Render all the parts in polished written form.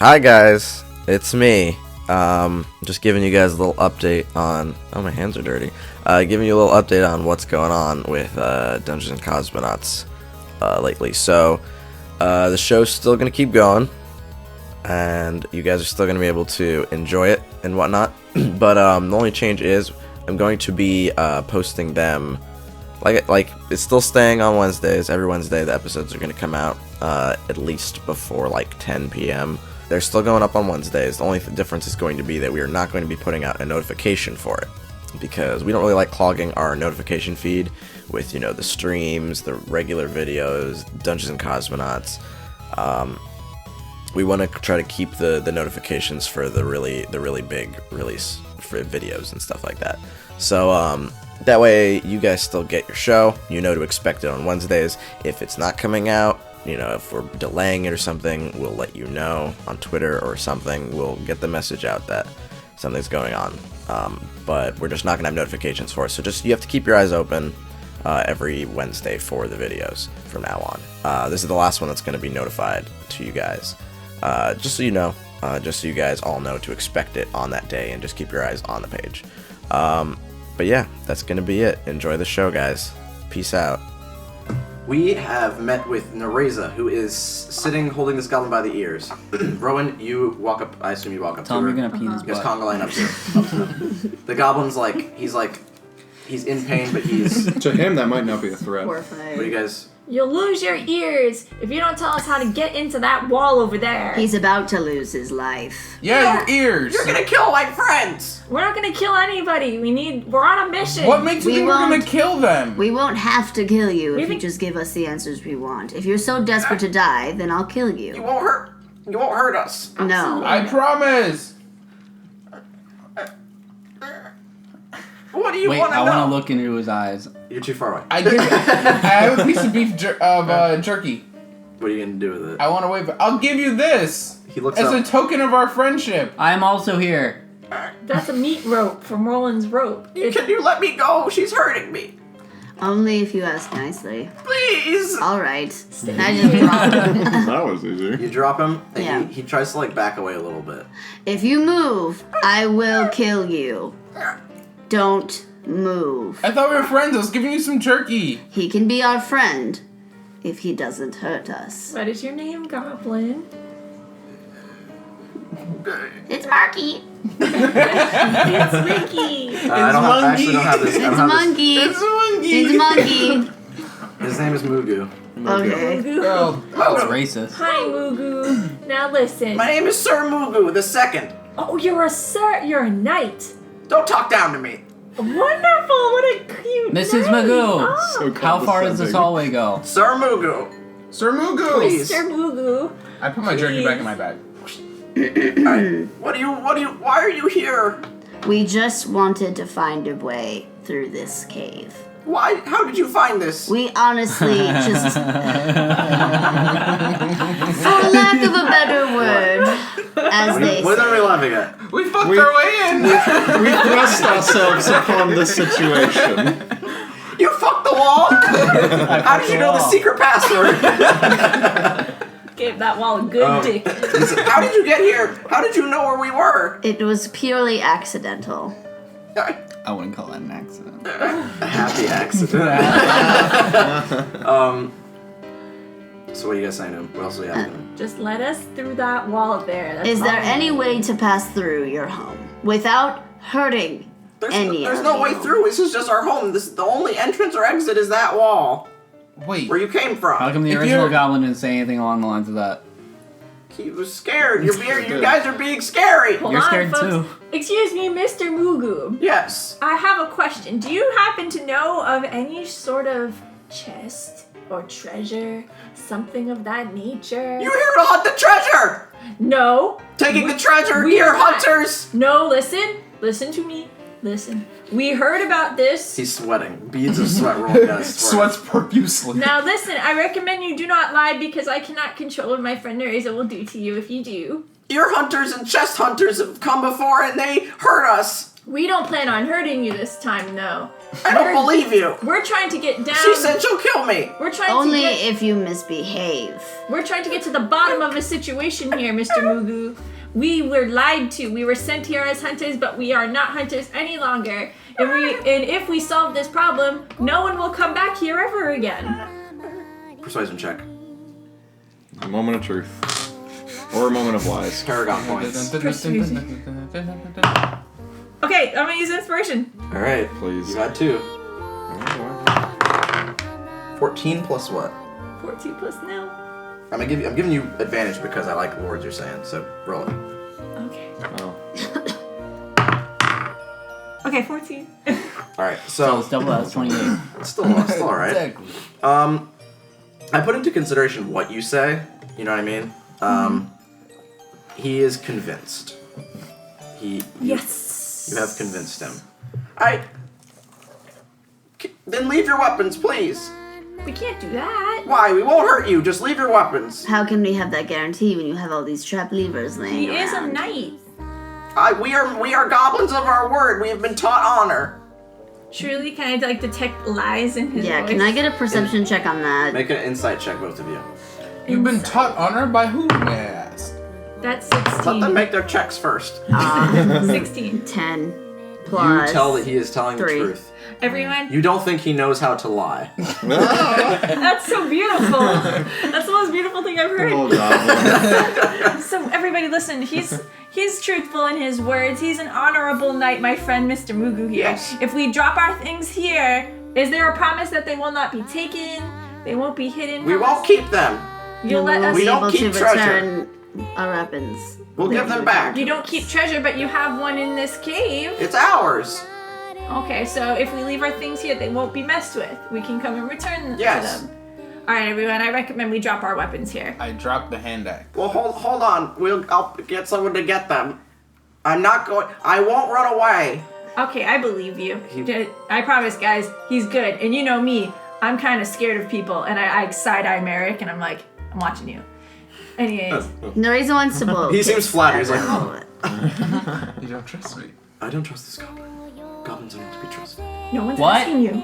Hi guys, it's me. Just giving you guys a little update on. Oh, my hands are dirty. Giving you a little update on what's going on with Dungeons and Cosmonauts lately. So, the show's still gonna keep going, and you guys are still gonna be able to enjoy it and whatnot. But the only change is I'm going to be posting them. Like it's still staying on Wednesdays. Every Wednesday the episodes are going to come out at least before like 10 p.m. They're still going up on Wednesdays. The only difference is going to be that we are not going to be putting out a notification for it, because we don't really like clogging our notification feed with, you know, the streams, the regular videos, Dungeons and Cosmonauts. We want to try to keep the notifications for the really big release for videos and stuff like that. So that way you guys still get your show. You know to expect it on Wednesdays. If it's not coming out, you know, if we're delaying it or something, we'll let you know on Twitter or something. We'll get the message out that something's going on. But we're just not going to have notifications for it. So just, you have to keep your eyes open every Wednesday for the videos from now on. This is the last one that's going to be notified to you guys. Just so you know, just so you guys all know to expect it on that day, and just keep your eyes on the page. But yeah, that's going to be it. Enjoy the show, guys. Peace out. We have met with Nereza, who is sitting holding this goblin by the ears. Rowan, you walk up. I assume you walk up to her. Tell him you're going to pee in his butt. Just conga line up to her. The goblin's he's in pain, but he's... To him, that might not be a threat. Horrified. What do you guys... You'll lose your ears if you don't tell us how to get into that wall over there. He's about to lose his life. Yeah, your ears. You're gonna kill my friends. We're not gonna kill anybody. We're on a mission. What makes you think we're gonna kill them? We won't have to kill you if you just give us the answers we want. If you're so desperate to die, then I'll kill you. You won't hurt us. No. I promise. What do you want to know? Wait, I want to look into his eyes. You're too far away. I have a piece of beef jerky. What are you gonna do with it? I want to wave. I'll give you this. He looks as up. a token of our friendship. I'm also here. That's a meat rope from Roland's rope. Can you let me go? She's hurting me. Only if you ask nicely. Please. All right. I just drop him. That was easy. You drop him. And yeah. He tries to back away a little bit. If you move, I will kill you. Don't move. I thought we were friends. I was giving you some jerky. He can be our friend if he doesn't hurt us. What is your name, Goblin? It's Marky. It's Mickey. I actually don't have this. It's Monkey. It's Monkey. It's Monkey. His name is Mugu. Okay. Mugu. That's racist. Hi, Mugu. Now listen. My name is Sir Mugu the Second. Oh, you're a sir. You're a knight. Don't talk down to me. Wonderful. What a cute Mrs. name. Magoo. Oh. So How far does this hallway go? Sir Mugu. Sir Mugu. Please. Mr. Mugu. I put my jerky back in my bag. Why are you here? We just wanted to find a way through this cave. Why? How did you find this? We honestly just... For lack of a better word, as they say. What are we laughing at? We fucked our way in. We thrust ourselves upon the situation. You fucked the wall? How did you know the secret password? Gave that wall a good dick. How did you get here? How did you know where we were? It was purely accidental. I wouldn't call that an accident. A happy accident. So what are you guys saying to him? What else are we asking him? Just let us through that wall there. That's Is there all. any way to pass through your home without hurting any There's of no you? way through. This is just our home. The only entrance or exit is that wall. Wait. Where you came from. How come the original goblin didn't say anything along the lines of that? He was scared. You guys are being scary. Hold You're on, scared folks. too. Excuse me, Mr. Mugu. Yes. I have a question. Do you happen to know of any sort of chest or treasure, something of that nature? You're here to hunt the treasure. No. Taking the treasure. We You're are not. hunters. No, listen. Listen to me. Listen. We heard about this. He's sweating. Beads of sweat rolling down his forehead. Sweats profusely. Now listen, I recommend you do not lie because I cannot control what my friend Nereza will do to you if you do. Your hunters and chest hunters have come before and they hurt us. We don't plan on hurting you this time, no. I don't believe you. We're trying to get down. She said she'll kill me. We're trying Only to get, if you misbehave. We're trying to get to the bottom of a situation here, Mr. Mugu. We were lied to. We were sent here as hunters, but we are not hunters any longer. And if we solve this problem, no one will come back here ever again. Persuasion check. A moment of truth. Or a moment of lies. Paragon points. Okay, I'm gonna use inspiration. All right. Please. You had 2. 14 plus what? 14 plus now. I'm giving you advantage because I like the words you're saying. So roll it. Okay. Oh. Okay, 14. All right. So So it's double that. It's 28. it's still all right. Exactly. I put into consideration what you say. You know what I mean? He is convinced. Yes. You have convinced him. Then leave your weapons, please. We can't do that. Why? We won't hurt you. Just leave your weapons. How can we have that guarantee when you have all these trap levers laying He around? is a knight. We are goblins of our word. We have been taught honor. Truly, can I like detect lies in his Yeah, voice? can I get a perception check on that? Make an insight check, both of you. You've been taught honor by who, may I ask? That's Let 16. them make their checks first. 16. 10 You plus. tell that he is telling 3. the truth. Everyone, You don't think he knows how to lie. that's so beautiful. That's the most beautiful thing I've heard. Oh, God. So everybody, listen. He's truthful in his words. He's an honorable knight, my friend, Mr. Mugu here. Yes. If we drop our things here, is there a promise that they will not be taken? They won't be hidden. We from won't us? keep them. You'll let us. We don't able keep to treasure. return our weapons. We'll give them back. You don't keep treasure, but you have one in this cave. It's ours. Okay, so if we leave our things here, they won't be messed with. We can come and return Yes. to them. All right, everyone. I recommend we drop our weapons here. I dropped the hand axe. Well, hold on. I'll get someone to get them. I'm not going. I won't run away. Okay, I believe you. I promise, guys. He's good, and you know me. I'm kind of scared of people, and I side-eye Merrick, and I'm like, I'm watching you. Anyways, The reason wants to blow. He seems flattered. He's like, oh. You don't trust me. I don't trust this goblin. Goblins are not to be trusted. no one's What? asking you.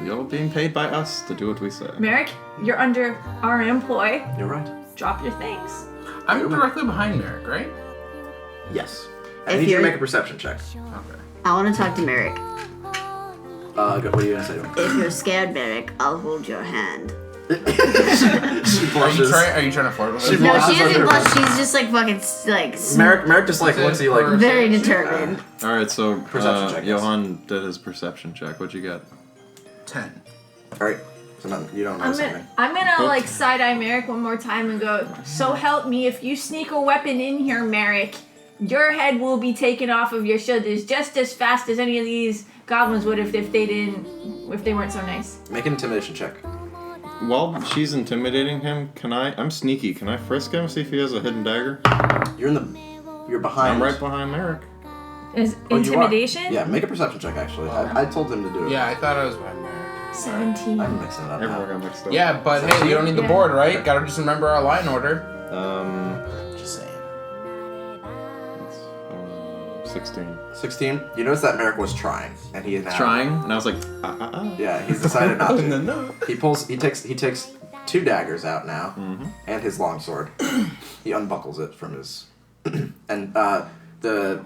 You're being paid by us to do what we say. Merrick, you're under our employ. You're right. Drop your things. I'm directly behind Merrick, right? Yes. I If need you to you're- make a perception check. Okay. I want to talk to Merrick. What are you gonna say to him? If you're scared, Merrick, I'll hold your hand. She Are you blushes. trying to flirt with She him? No, blushes she doesn't under- blush. She's just like fucking like Merrick just like looks at you like. very determined. Alright, so Perception check, yes. Johan did his perception check. What'd you get? 10. All right. So you don't know something. I'm gonna like side-eye Merrick one more time and go, so help me, if you sneak a weapon in here, Merrick, your head will be taken off of your shoulders just as fast as any of these goblins would if they weren't so nice. Make an intimidation check. While she's intimidating him, I'm sneaky. Can I frisk him, see if he has a hidden dagger? You're behind. I'm right behind Merrick. Is Oh, you are. intimidation? Yeah, make a perception check actually. I told him to do it. Yeah, I thought I was behind Merrick. 17. I'm mixing it up Everyone now. got mixed up. Yeah, but hey, you don't need the Yeah. board, right? Gotta just remember our line order. Just saying. 16. 16. You notice that Merrick was trying, and he is now Trying, and I was like, Yeah, he's decided not to. no. He takes 2 daggers out now, and his longsword. He unbuckles it from his, and the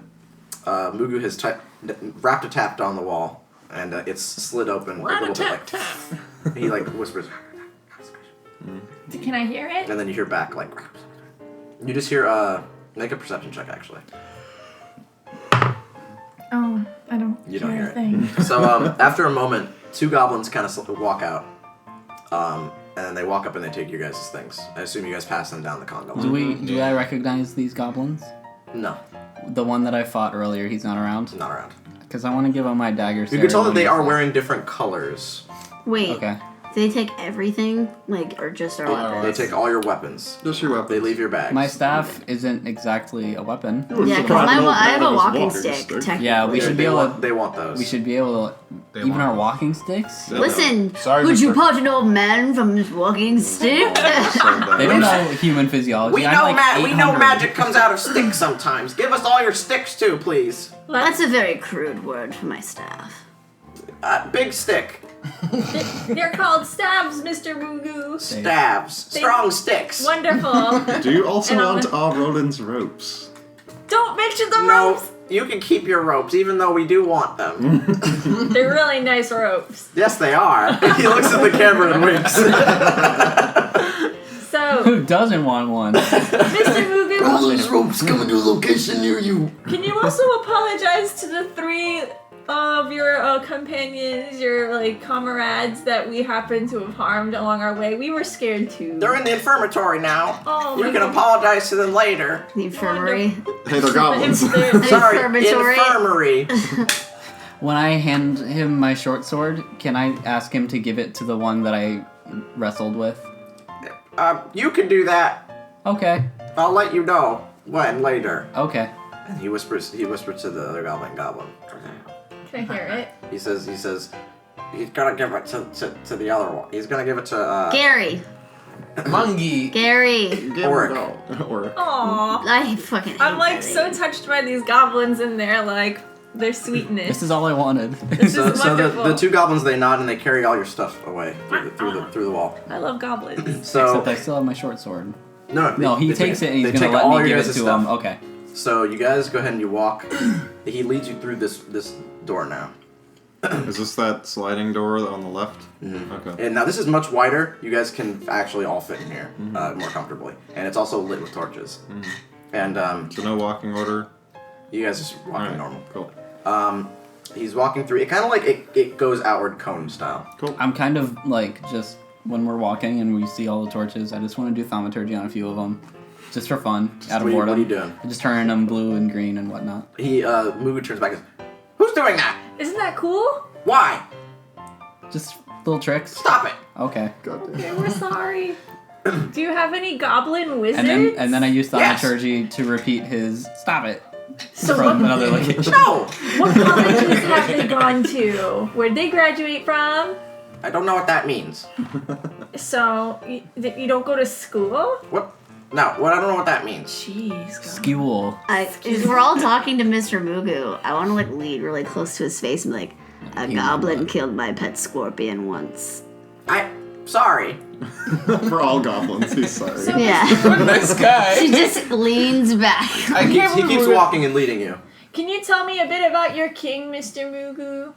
Mugu has wrapped a tapped on the wall, and it's slid open a little bit like. He like whispers, Can I hear it? and then you hear back like. You just hear make a perception check actually. Oh, I don't You don't hear hear a thing. So after a moment, 2 goblins kind of walk out, and then they walk up and they take your guys' things. I assume you guys pass them down the conga line. Do I recognize these goblins? No, The one that I fought earlier, he's not around? not around. Because I want to give him my dagger. You can tell that they are wearing different colors. Wait, Okay. do they take everything, like, or just our They weapons? take all your weapons. Just your weapon. They leave your bags. My staff isn't exactly a weapon. Yeah, because I have a walking stick. Technically. Yeah, we should be able to. They want those. We should be able to. They Even want our it. walking sticks? Listen, Sorry, would you Mr. part an old man from his walking stick? They don't know human physiology. We I'm know like we know 800. magic comes out of sticks sometimes. Give us all your sticks too, please. That's a very crude word for my staff. Big stick. They're called stabs, Mr. Mugu. Stabs. Strong sticks. Wonderful. Do you also And want our Roland's ropes? Don't mention the No, ropes. you can keep your ropes, even though we do want them. They're really nice ropes. Yes, they are. He looks at the camera and winks. So, Who doesn't want one? Mr. Mugu, Goblins ropes coming to a location near you. can you also apologize to the 3 of your companions, your like comrades that we happen to have harmed along our way? We were scared too. They're in the infirmary now. Oh, You my can God. apologize to them later. The infirmary. Hey, they're goblins. Sorry, Infirmatory. infirmary. When I hand him my short sword, can I ask him to give it to the one that I wrestled with? You can do that. Okay. I'll let you know when later. Okay. And he whispers to the other goblin. Can I hear it? He says he's gonna give it to the other one. He's gonna give it to Gary. Mungie. Gary. Oric. Oric. Aww. I fucking hate I'm like that so name. touched by these goblins and their sweetness. This is all I wanted. This So is wonderful. the 2 goblins, they nod and they carry all your stuff away through the wall. I love goblins. So Except I still have my short sword. no, He they takes take- it and he's they gonna take let all me your give it guys' to stuff. him. Okay. So you guys go ahead and you walk. He leads you through this door now. Is this that sliding door on the left? Mm-hmm. Okay. And now this is much wider. You guys can actually all fit in here more comfortably, and it's also lit with torches. And So no walking order? you guys just walking Alright, normal. Cool. He's walking through. It kind of like it goes outward cone style. Cool. I'm kind of like just when we're walking and we see all the torches, I just want to do thaumaturgy on a few of them, just for fun, out of What boredom. are you doing? Just turning them blue and green and whatnot. He Mugu turns back and says, "Who's doing that? Isn't that cool? Why? Just little tricks. Stop it!" Okay. Okay, we're sorry. Do you have any goblin wizards? And then I use Yes. thaumaturgy to repeat his "stop it" So from what, another location. No, what colleges have they gone to? Where'd they graduate from? I don't know what that means. So, you don't go to school? What? No, what? I don't know what that means. Jeez, God. School. If we're all talking to Mr. Mugu, I want to like lead really close to his face and be like, a goblin killed my pet scorpion once. Sorry. For all goblins, he's sorry. Yeah. Nice guy. She just leans back. He keeps walking and leading you. Can you tell me a bit about your king, Mr. Mugu?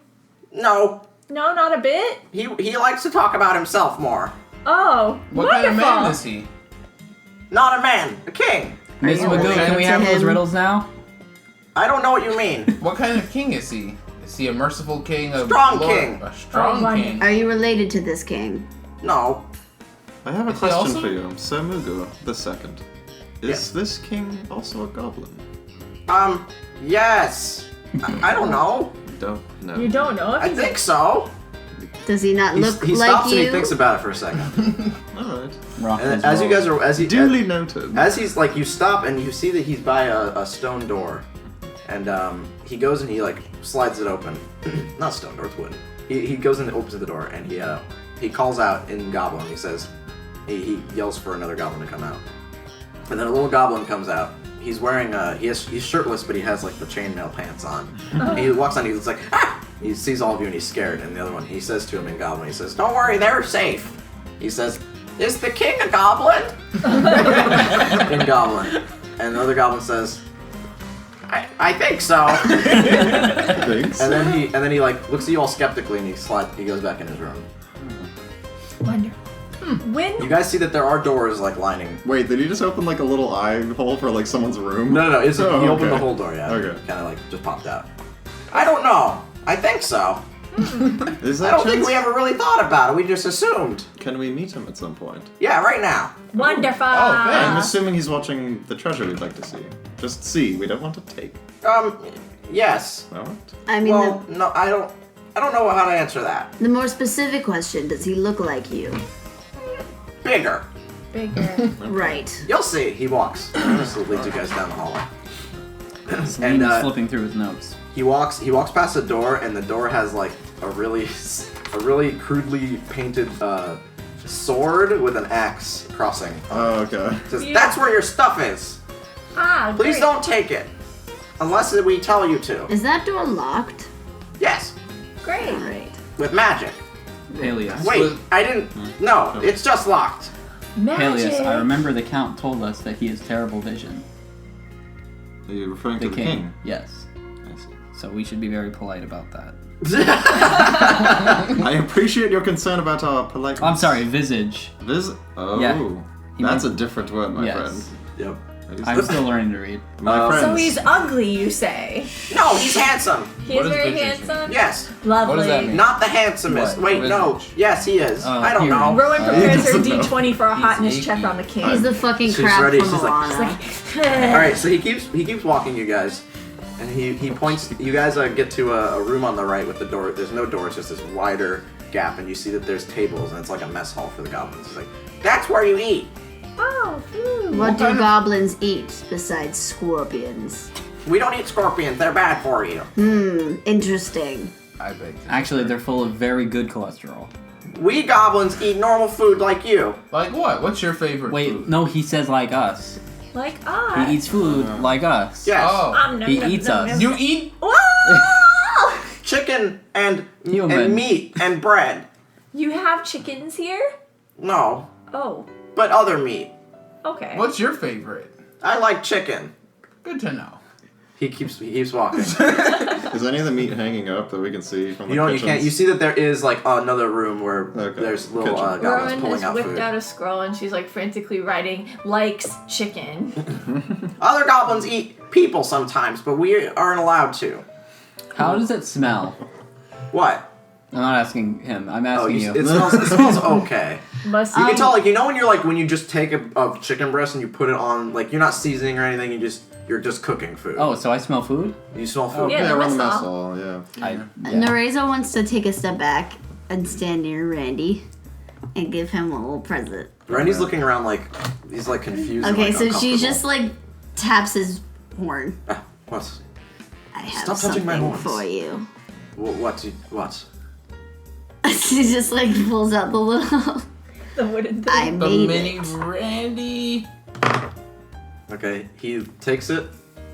No, No, not a bit? he likes to talk about himself more. Oh, What kind wonderful. of man is he? Not a man, a king. Miss you Magoo, related can we to have those him? riddles now? I don't know what you mean. What kind of king is he? Is he a merciful king? A Strong lord- king. A strong Oh, king. Are you related to this king? No. I have a Is he question also- for you, Sir Mugu the second. Is this king also a goblin? Yes. I don't know. Don't know. You don't know if I he's think so. Does he not look He like stops you? and he thinks about it for a second. Alright. Rock And his as you world. guys are, as he Duly noted. As he's like, you stop and you see that he's by a stone door, and he goes and he like slides it open. Not stone door, it's wood. He goes and opens the door and he calls out in Goblin. He says, he yells for another goblin to come out, and then a little goblin comes out. He's wearing he's shirtless, but he has like the chainmail pants on. And he walks on. He's like, ah! He sees all of you and he's scared. And the other one, he says to him in Goblin, he says, "Don't worry, they're safe." He says, "Is the king a goblin?" in Goblin. And the other goblin says, I think so. Thanks. and then he like looks at you all skeptically and he goes back in his room. wonderful. When You guys see that there are doors like lining. Wait, did he just open like a little eye hole for like someone's room? No, it's, Oh, he opened okay. the whole door, yeah. Okay. Kind of like just popped out. I don't know. I think so. Is I that don't think we ever really thought about it. We just assumed. Can we meet him at some point? Yeah, right now. wonderful. I'm assuming he's watching the treasure we'd like to see. Just see, we don't want to take. Yes. No? I mean, Well, no, I don't know how to answer that. the more specific question, does he look like you? Bigger. Bigger. Right. You'll see. He walks. This leads you guys down the hallway. Salim is flipping through his notes. He walks past a door, and the door has like a really crudely painted sword with an axe crossing. Oh, okay. It says, Yeah. "That's where your stuff is. Please Great. don't take it, unless we tell you to." Is that door locked? Yes. Great. Alright. with magic. Peleus. Wait, I didn't. No, it's just locked. Magic. Peleus, I remember the Count told us that he has terrible vision. Are you referring The to the king? Yes. I see. So we should be very polite about that. I appreciate your concern about our politeness. I'm sorry, visage. Oh, Yeah. that's a different word, my Yes. friend. Yep. I'm still learning to read. My friends. So he's ugly, you say? No, he's handsome. He What is does very visage handsome. Yes, Lovely. What does that mean? not the handsomest. What? Wait, no. Visage. Yes, he is. I don't here. know. Rowan prepares her doesn't know. D20 for a hotness achy. check on the king. He's the fucking She's crab ready, from she's like- Moana. All right, so he keeps walking you guys, and he points. You guys get to a room on the right with the door. There's no door. It's just this wider gap, and you see that there's tables, and it's like a mess hall for the goblins. He's like, that's where you eat. Oh, food. What do goblins eat besides scorpions? We don't eat scorpions. They're bad for you. Interesting. I beg to Actually, differ. they're full of very good cholesterol. We goblins eat normal food like you. Like what? What's your favorite Wait, food? no, he says like us. Like us. He eats food like us. Yes. Oh, He eats us. you eat? Whoa! Chicken and Human. meat and bread. You have chickens here? No, Oh, but other meat. okay. What's your favorite? I like chicken. Good to know. He keeps walking. Is any of the meat hanging up that we can see from the You kitchens? can't. You see that there is like another room where Okay. there's little Kitchen. goblins Rowan pulling has out whipped food. out a scroll and she's like frantically writing, likes chicken. Other goblins eat people sometimes, but we aren't allowed to. How does it smell? What? I'm not asking him. I'm Oh, asking you. it smells okay. Must You can tell, like, you know when you just take a chicken breast and you put it on, like, you're not seasoning or anything, you're just cooking food. Oh, so I smell food? You smell food. Yeah, Yeah, the around the mess mess hall. hall, yeah. Nereza wants to take a step back and stand near Randy and give him a little present. Randy's looking around like, he's like confused. and, Okay, like, so she uncomfortable. just like taps his horn. Ah, what? I have Stop touching my something horns. for you. What? She just like pulls out the little. the wooden thing. I The made mini it. Randy. Okay, he takes it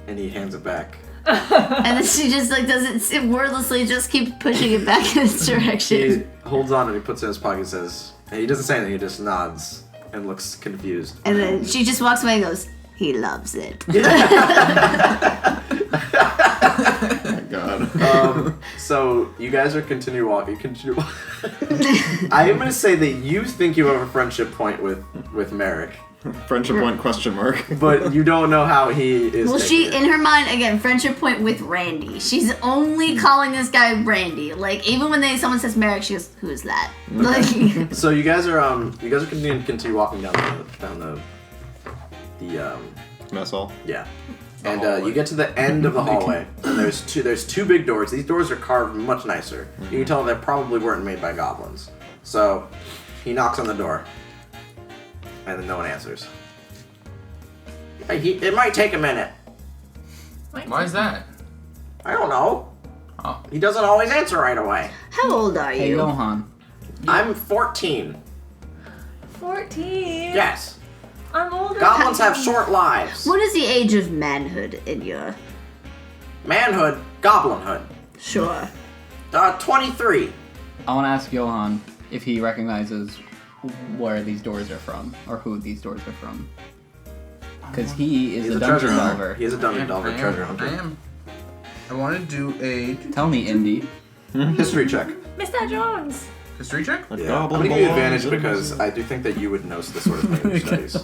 and he hands it back. And then she just like doesn't wordlessly just keep pushing it back in its He direction. holds on and he puts it in his pocket and says, and he doesn't say anything, he just nods and looks confused. And then she just walks away and goes, he loves it. Oh my god. So you guys are continue walking. I am gonna say that you think you have a friendship point with Merrick, Friendship point question mark. but you don't know how he is. Well, taking she, it. in her mind, again, friendship point with Randy. She's only calling this guy Randy. Like, even when someone says Merrick, she goes, who's that? Like, So you guys are continue walking down the Mess hall. yeah. And you get to the end of the hallway, and there's two big doors. These doors are carved much nicer. You can tell they probably weren't made by goblins. So he knocks on the door, and then no one answers. It might take a minute. Why is that? I don't know. Oh. He doesn't always answer right away. how old are Hey, you? Johan. I'm 14. 14. Yes. I'm older. Goblins have short lives. What is the age of manhood in your... Manhood, goblinhood. Sure. 23. I want to ask Johan if he recognizes where these doors are from, or who these doors are from. Because he is He's a a dungeon treasure hunter. delver. He is a dungeon delver, treasure I hunter. am. I want to do a Tell me, Indy. History check. Mr. Jones. history check. A Yeah. I'm goblin gonna give you belongs advantage in because I do think that you would know this sort of thing in your studies.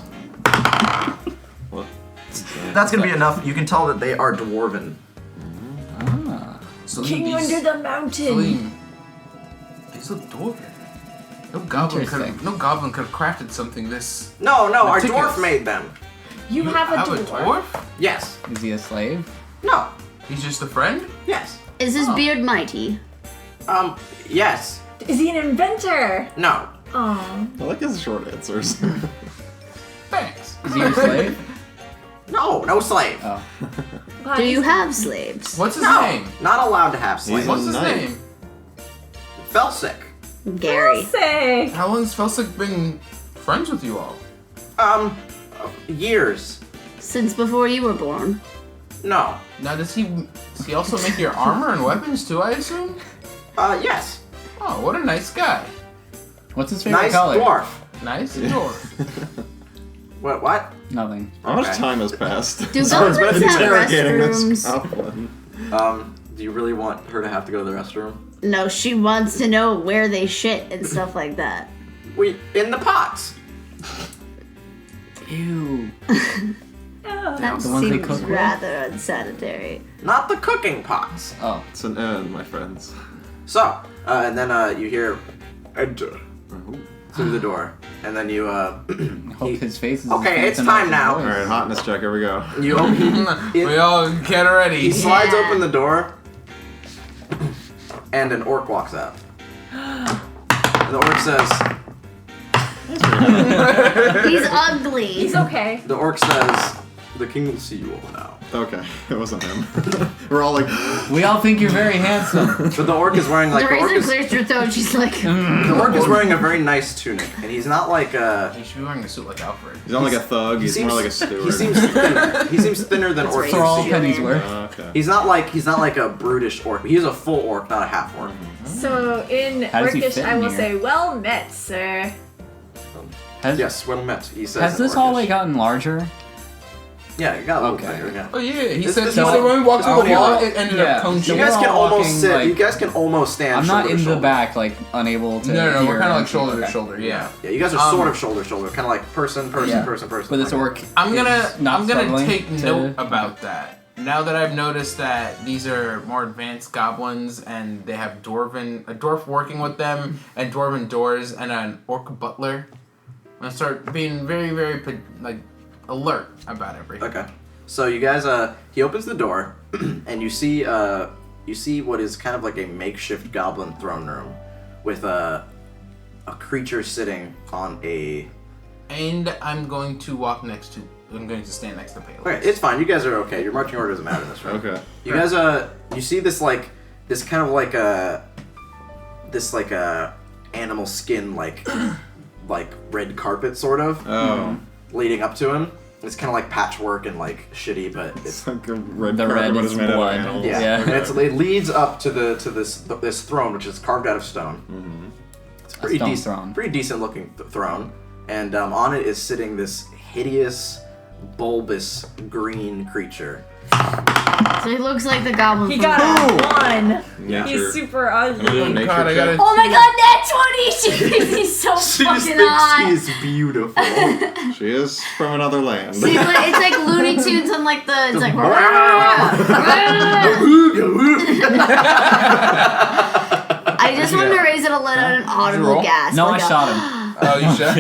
What? That's gonna be enough. You can tell that they are dwarven. So King these- under the mountain. Celine, these look dwarven. No goblin could have crafted something this. No, our Meticulous. dwarf made them. You have a dwarf. dwarf? Yes. Is he a slave? No. He's just a friend? Yes. Is his beard mighty? Yes. Is he an inventor? No. Oh. I like his short answers. Thanks. Is he your slave? No slave. Oh. Do you have slaves? What's his No. name? Not allowed to have slaves. What's his Knight. name? Felsic. Gary. Say. How long's Felsic been friends with you all? Years. Since before you were born. No. Now does he also make your armor and weapons too, I assume? Yes. Oh, what a nice guy. What's his favorite Nice color? dwarf. Nice dwarf. What? Nothing. How much Okay. time has passed? Do Someone's been goblins have interrogating this restrooms? goblin. Do you really want her to have to go to the restroom? No, she wants to know where they shit and stuff like that. In the pots. Ew. That The ones they seems cook with? rather unsanitary. Not the cooking pots. Oh. It's an end, my friends. So, and then you hear enter through the door, and then you Hope his face is. Okay, it's time now. All right, hotness check. Here we go. you We all get ready. he slides Yeah. open the door, and an orc walks out. And the orc says, He's ugly. He's okay. the orc says, the king will see you all now. Okay, it wasn't him. We're all like, We all think you're very handsome. But the orc is wearing like The the orc reason is, clears her throat, she's like, the orc is wearing a very nice tunic, and he's not like He should be wearing a suit like Alfred. he's not like a thug. He's more like a steward. He seems thin. He seems thinner than orcs. For all you see. pennies worth. Okay. He's not like a brutish orc. He's a full orc, not a half orc. So in How does he Orcish, fit I in will here? say, well met, sir. Yes, well met. He says. Has in this Orcish. hallway gotten larger? Yeah, it got a little Okay. bigger. Yeah. Oh yeah, he This- said this he is said all- when we walked through the here. wall, it ended Yeah. up cone You So shaped. guys we're can all almost walking, sit. like- You guys can almost stand. I'm not shoulder in to the shoulder. back, like unable to. No, hear we're kind of like anything. shoulder to Okay. shoulder. Yeah. Yeah, you guys are sort Um, of shoulder to shoulder, kind of like person, Yeah. person. But this orc. I'm gonna is not struggling take to- note about that. Now that I've noticed that these are more advanced goblins and they have a dwarf working with them, and dwarven doors, and an orc butler, I'm gonna start being very, very alert about everything. Okay. So you guys, he opens the door, and you see what is kind of like a makeshift goblin throne room, with a creature sitting on a. And I'm going to I'm going to stand next to Paley. Okay, it's fine. You guys are okay. Your marching order doesn't matter in this room. Okay. You guys, you see this kind of like a animal skin like red carpet sort of Oh. leading up to him. It's kind of like patchwork and like shitty, but it's It's like a red The carpet, red but is it's made out of blood. animals. yeah. Yeah. And it leads up to this throne, which is carved out of stone. Mm-hmm. It's a pretty stone decent, throne. pretty decent looking throne, and on it is sitting this hideous, bulbous green creature. so he looks like the goblin He from got a one. Nature. He's super Can I do a ugly. nature God, I check? gotta- Oh my god, that 20! She thinks he's so She just fucking thinks hot. he is beautiful. She is from another land. See, it's like Looney Tunes on like the. It's like. I just wanted to raise it a little an audible roll? gasp. No, I like a- shot him. Oh, you shot?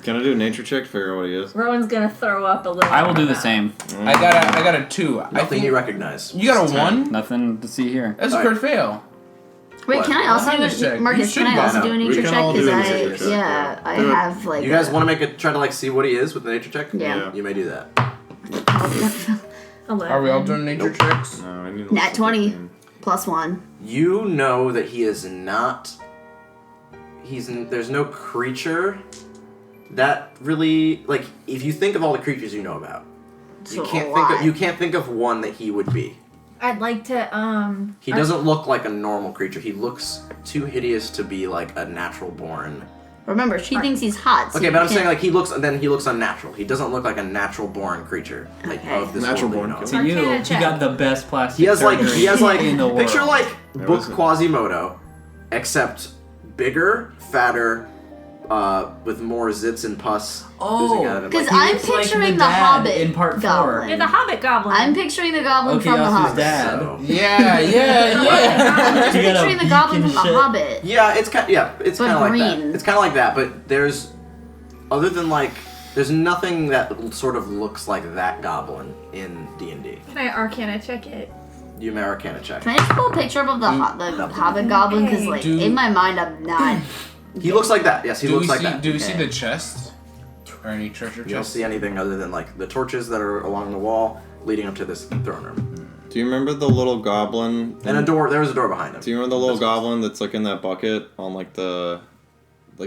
Can I do a nature check to figure out what he is? Rowan's gonna throw up a little. I will do the same. I got a 2. I Nothing think you recognize. you got a 1. Nothing to see here. That's a crit fail. Wait, can I also do Hotness check. a Marcus? You Can I should also buy do a them. We nature can check? all do Because a nature check. yeah, I Do it. have like. You guys want to try to see what he is with the nature check? Yeah. You may do that. 11. Are we all doing nature checks? No, I need Nat 20 15. +1. You know that he is not. There's no creature that really like. If you think of all the creatures you know about, So you can't a think lot. of you can't think of one that he would be. I'd like to He doesn't look like a normal creature. He looks too hideous to be like a natural born. Remember, she thinks he's hot. So Okay, you but I'm can't- saying like he looks unnatural. He doesn't look like a natural born creature like Okay. of this Natural world born that To you know. you, Arcana he check. got the best plastic. He has like surgery in the world. picture like There book was a- Quasimodo, except bigger, fatter, with more zits and pus oozing out of him. Because Like, I'm looks like picturing the the dad Hobbit in part 4. goblin. You're the Hobbit Goblin. I'm picturing the goblin Okay, from the that's his Hobbit. dad. so- Yeah. I'm You got a picturing the goblin beak from and the shit. Hobbit. Yeah, it's kind But of like that. green. It's kind of like that, but there's other than like there's nothing that sort of looks like that goblin in D&D. Can I Arcana check it? You may Arcana check. Can I just pull a picture of the Hobbit goblin? Because like Do- in my mind, I'm not. He looks like that. Yes, he Do looks we like see? that. Do we see the chest or any treasure You don't chest? see anything other than like the torches that are along the wall leading up to this throne room. Do you remember the little goblin? And a door. There was a door behind him. Do you remember the little goblin that's like in that bucket on like the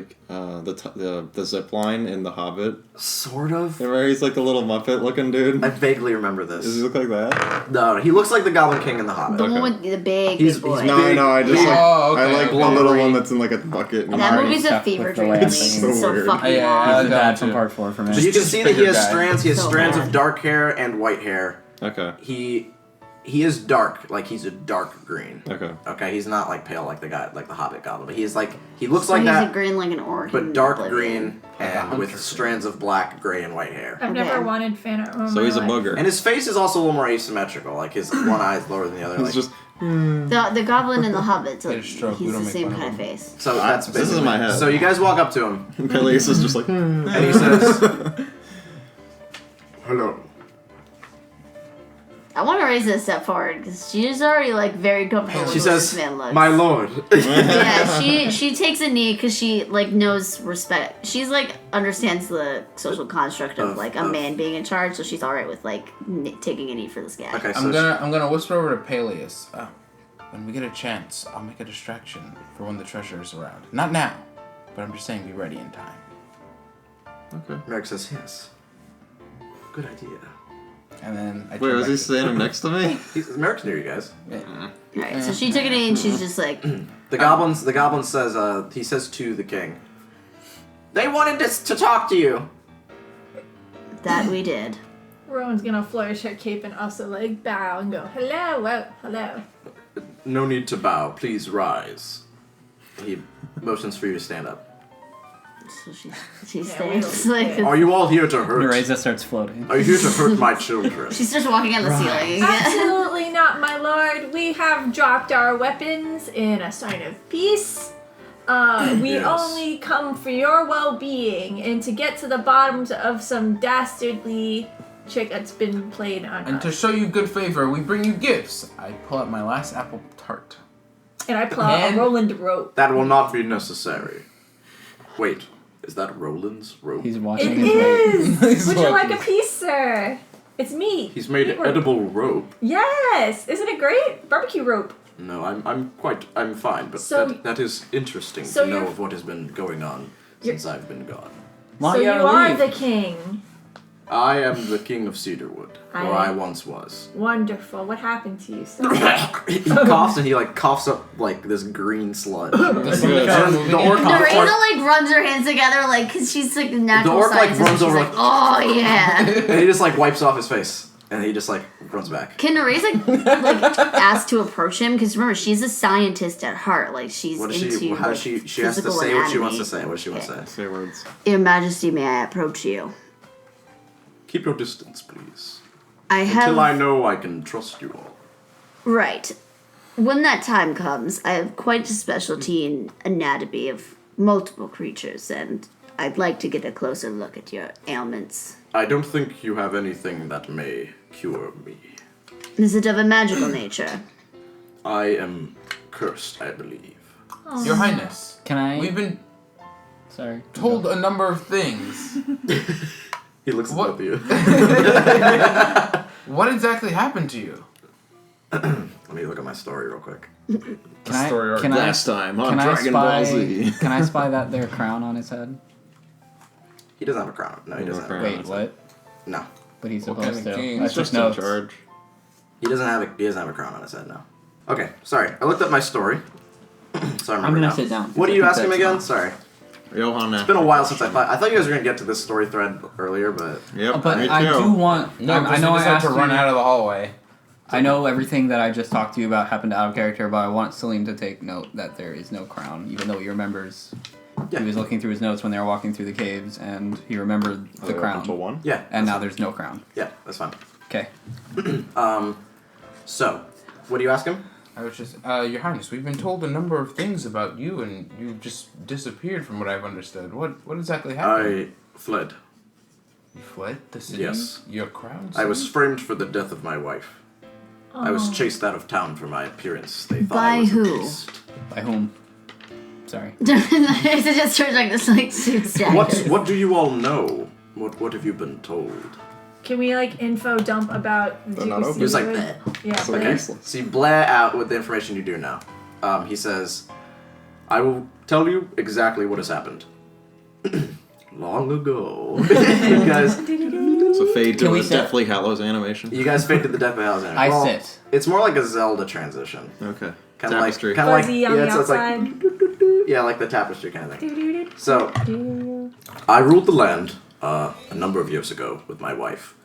the zip line in The Hobbit? Sort of. Where he's like the little Muppet looking dude. I vaguely remember this. Does he look like that? No, he looks like the Goblin King in The Hobbit. The one with the big boy. No, I just Yeah. I like the little one that's in like a bucket. That movie's a stuck fever with the dream. way It's I'm so weird. fucking Yeah, long. I He's the got dad from you. part 4 for me. But you can see that he has guy. strands. He has So strands bad. of dark hair and white hair. Okay. He is dark, like he's a dark green. Okay. Okay, he's not like pale like the guy, like the Hobbit Goblin, but he looks So like he's that, a green like an orc. but in dark Oblivion. green and with strands of black, gray, and white hair. I've Okay. never wanted fan art. in So my he's a life. booger. And his face is also a little more asymmetrical. Like his one eye is lower than the other. It's Like, just The goblin in the Hobbit, so Get a stroke, we he's don't the make same fun of kind of him. face. so that's this is basically- my head. So you guys walk up to him, Peleus is just like. and he says, "Hello." I want to raise it a step forward because she's already like very comfortable with She what says, this man looks. "My lord." Yeah, she takes a knee because she like knows respect. She's like understands the social construct of like a man being in charge, so she's all right with like taking a knee for this guy. Okay, so I'm gonna whisper over to Peleus. When we get a chance, I'll make a distraction for when the treasure is around. Not now, but I'm just saying be ready in time. Okay. Merrick says, "Yes, good idea." And then I Wait, turn was back he to- standing next to me? Merrick's near you guys. Alright, so she took a knee and she's just like, The goblin says, he says to the king, "They wanted to talk to you." that we did. Rowan's gonna flourish her cape and also like bow and go, hello, well, hello. No need to bow. Please rise. He motions for you to stand up. So she Yeah, stands we like Are you all here to hurt? Nereza starts floating. Are you here to hurt my children? she starts walking on the ceiling. Absolutely not, my lord. We have dropped our weapons in a sign of peace. We Yes. only come for your well-being and to get to the bottoms of some dastardly trick that's been played on And to us. show you good favor, we bring you gifts. I pull out my last apple tart. And I pull out And- a Roland rope. That will not be necessary. Wait, is that Roland's rope? He's It watching his weight. is! Would you like a piece, sir? It's me. He's made Meat rope. edible rope. Yes! Isn't it great? Barbecue rope. No, I'm fine, but So- that is interesting so to know you're- of what has been going on since I've been gone. So you are the king. I am the king of Cedarwood, or I I- once was. Wonderful. What happened to you, sir? He coughs and he like coughs up like this green sludge. This And then the orc, Nereza like runs her hands together like cause she's like a natural orc, like, scientist. and runs she's over, like, like- oh yeah. and he just like wipes off his face, and he just like runs back. Can Nereza like ask to approach him? Because remember, she's a scientist at heart. Like she's What does into she? How like, does she? She has to physical say what she wants anatomy. to say. What does she want to say? Say words. Your Majesty, may I approach you? Keep your distance, please. I have Until I know I can trust you all. right. When that time comes, I have quite a specialty in anatomy of multiple creatures, and I'd like to get a closer look at your ailments. I don't think you have anything that may cure me. Is it of a magical nature? I am cursed, I believe. Your Highness, Can I? we've been Sorry. told a number of things. He looks at What? both of you. What exactly happened to you? Let me look at my story real quick. Can I? Story arc Can I? last time on Can I Dragon Ball spy? Z. Can I spy that their crown on his head? He doesn't have a crown. No, he No doesn't have a crown. crown. Wait, what? No. But he's What supposed kind of to. king? I He's took just in notes. charge. He doesn't have a crown on his head, no. Okay, sorry. I looked at my story. So I remember I'm gonna now. sit down. What are you I asking me think again? that's Sorry. Johan. It's been a while since I thought you guys were gonna get to this story thread earlier, but Yep. But me too. I do want. No, I know we I just had asked to run you, out of the hallway. I know everything that I just talked to you about happened out of character, but I want Celine to take note that there is no crown, even though he remembers. Yeah. He was looking through his notes when they were walking through the caves, and he remembered the Until crown. one. yeah. And now there's no crown. Yeah, that's fine. Okay. So, what do you ask him? I was just, Your Highness, we've been told a number of things about you, and you just disappeared from what I've understood. What exactly happened? I fled. You fled the city? Yes. Your crown? I was city? framed for the death of my wife. I was chased out of town for my appearance. They thought By I was who? a beast. By whom? Sorry. Nereza just turns like this like suit staggers. What do you all know? What have you been told? Can we like info dump about They're not open. He was like, Cedarwood? "Bleh." Yeah, So but Okay, so you blare out with the information you do know. He says, I will tell you exactly what has happened. Long ago, you guys. So fade Can to we a sit? Deathly Hallows animation. You guys faded the Death House in. I sit. It's more like a Zelda transition. Okay. Kind of like, Tapestry. kind of like, Fuzzy on the so it's like, outside. yeah, like the tapestry kind of thing. So, I ruled the land a number of years ago with my wife.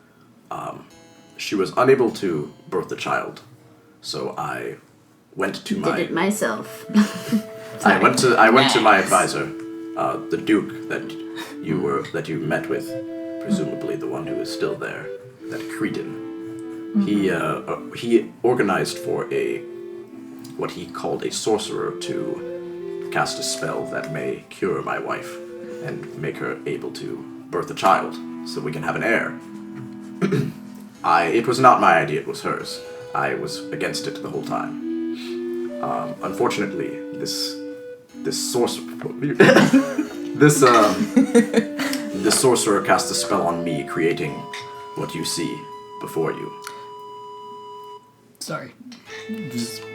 She was unable to birth a child, so I went to Did it myself. I went to my Nice. advisor, the Duke that you met with, presumably the one who is still there, that Cretan. He organized for what he called a sorcerer to cast a spell that may cure my wife and make her able to birth a child, so we can have an heir. It was not my idea; it was hers. I was against it the whole time. Unfortunately, this sorcerer, this sorcerer cast a spell on me, creating what you see before you. Sorry.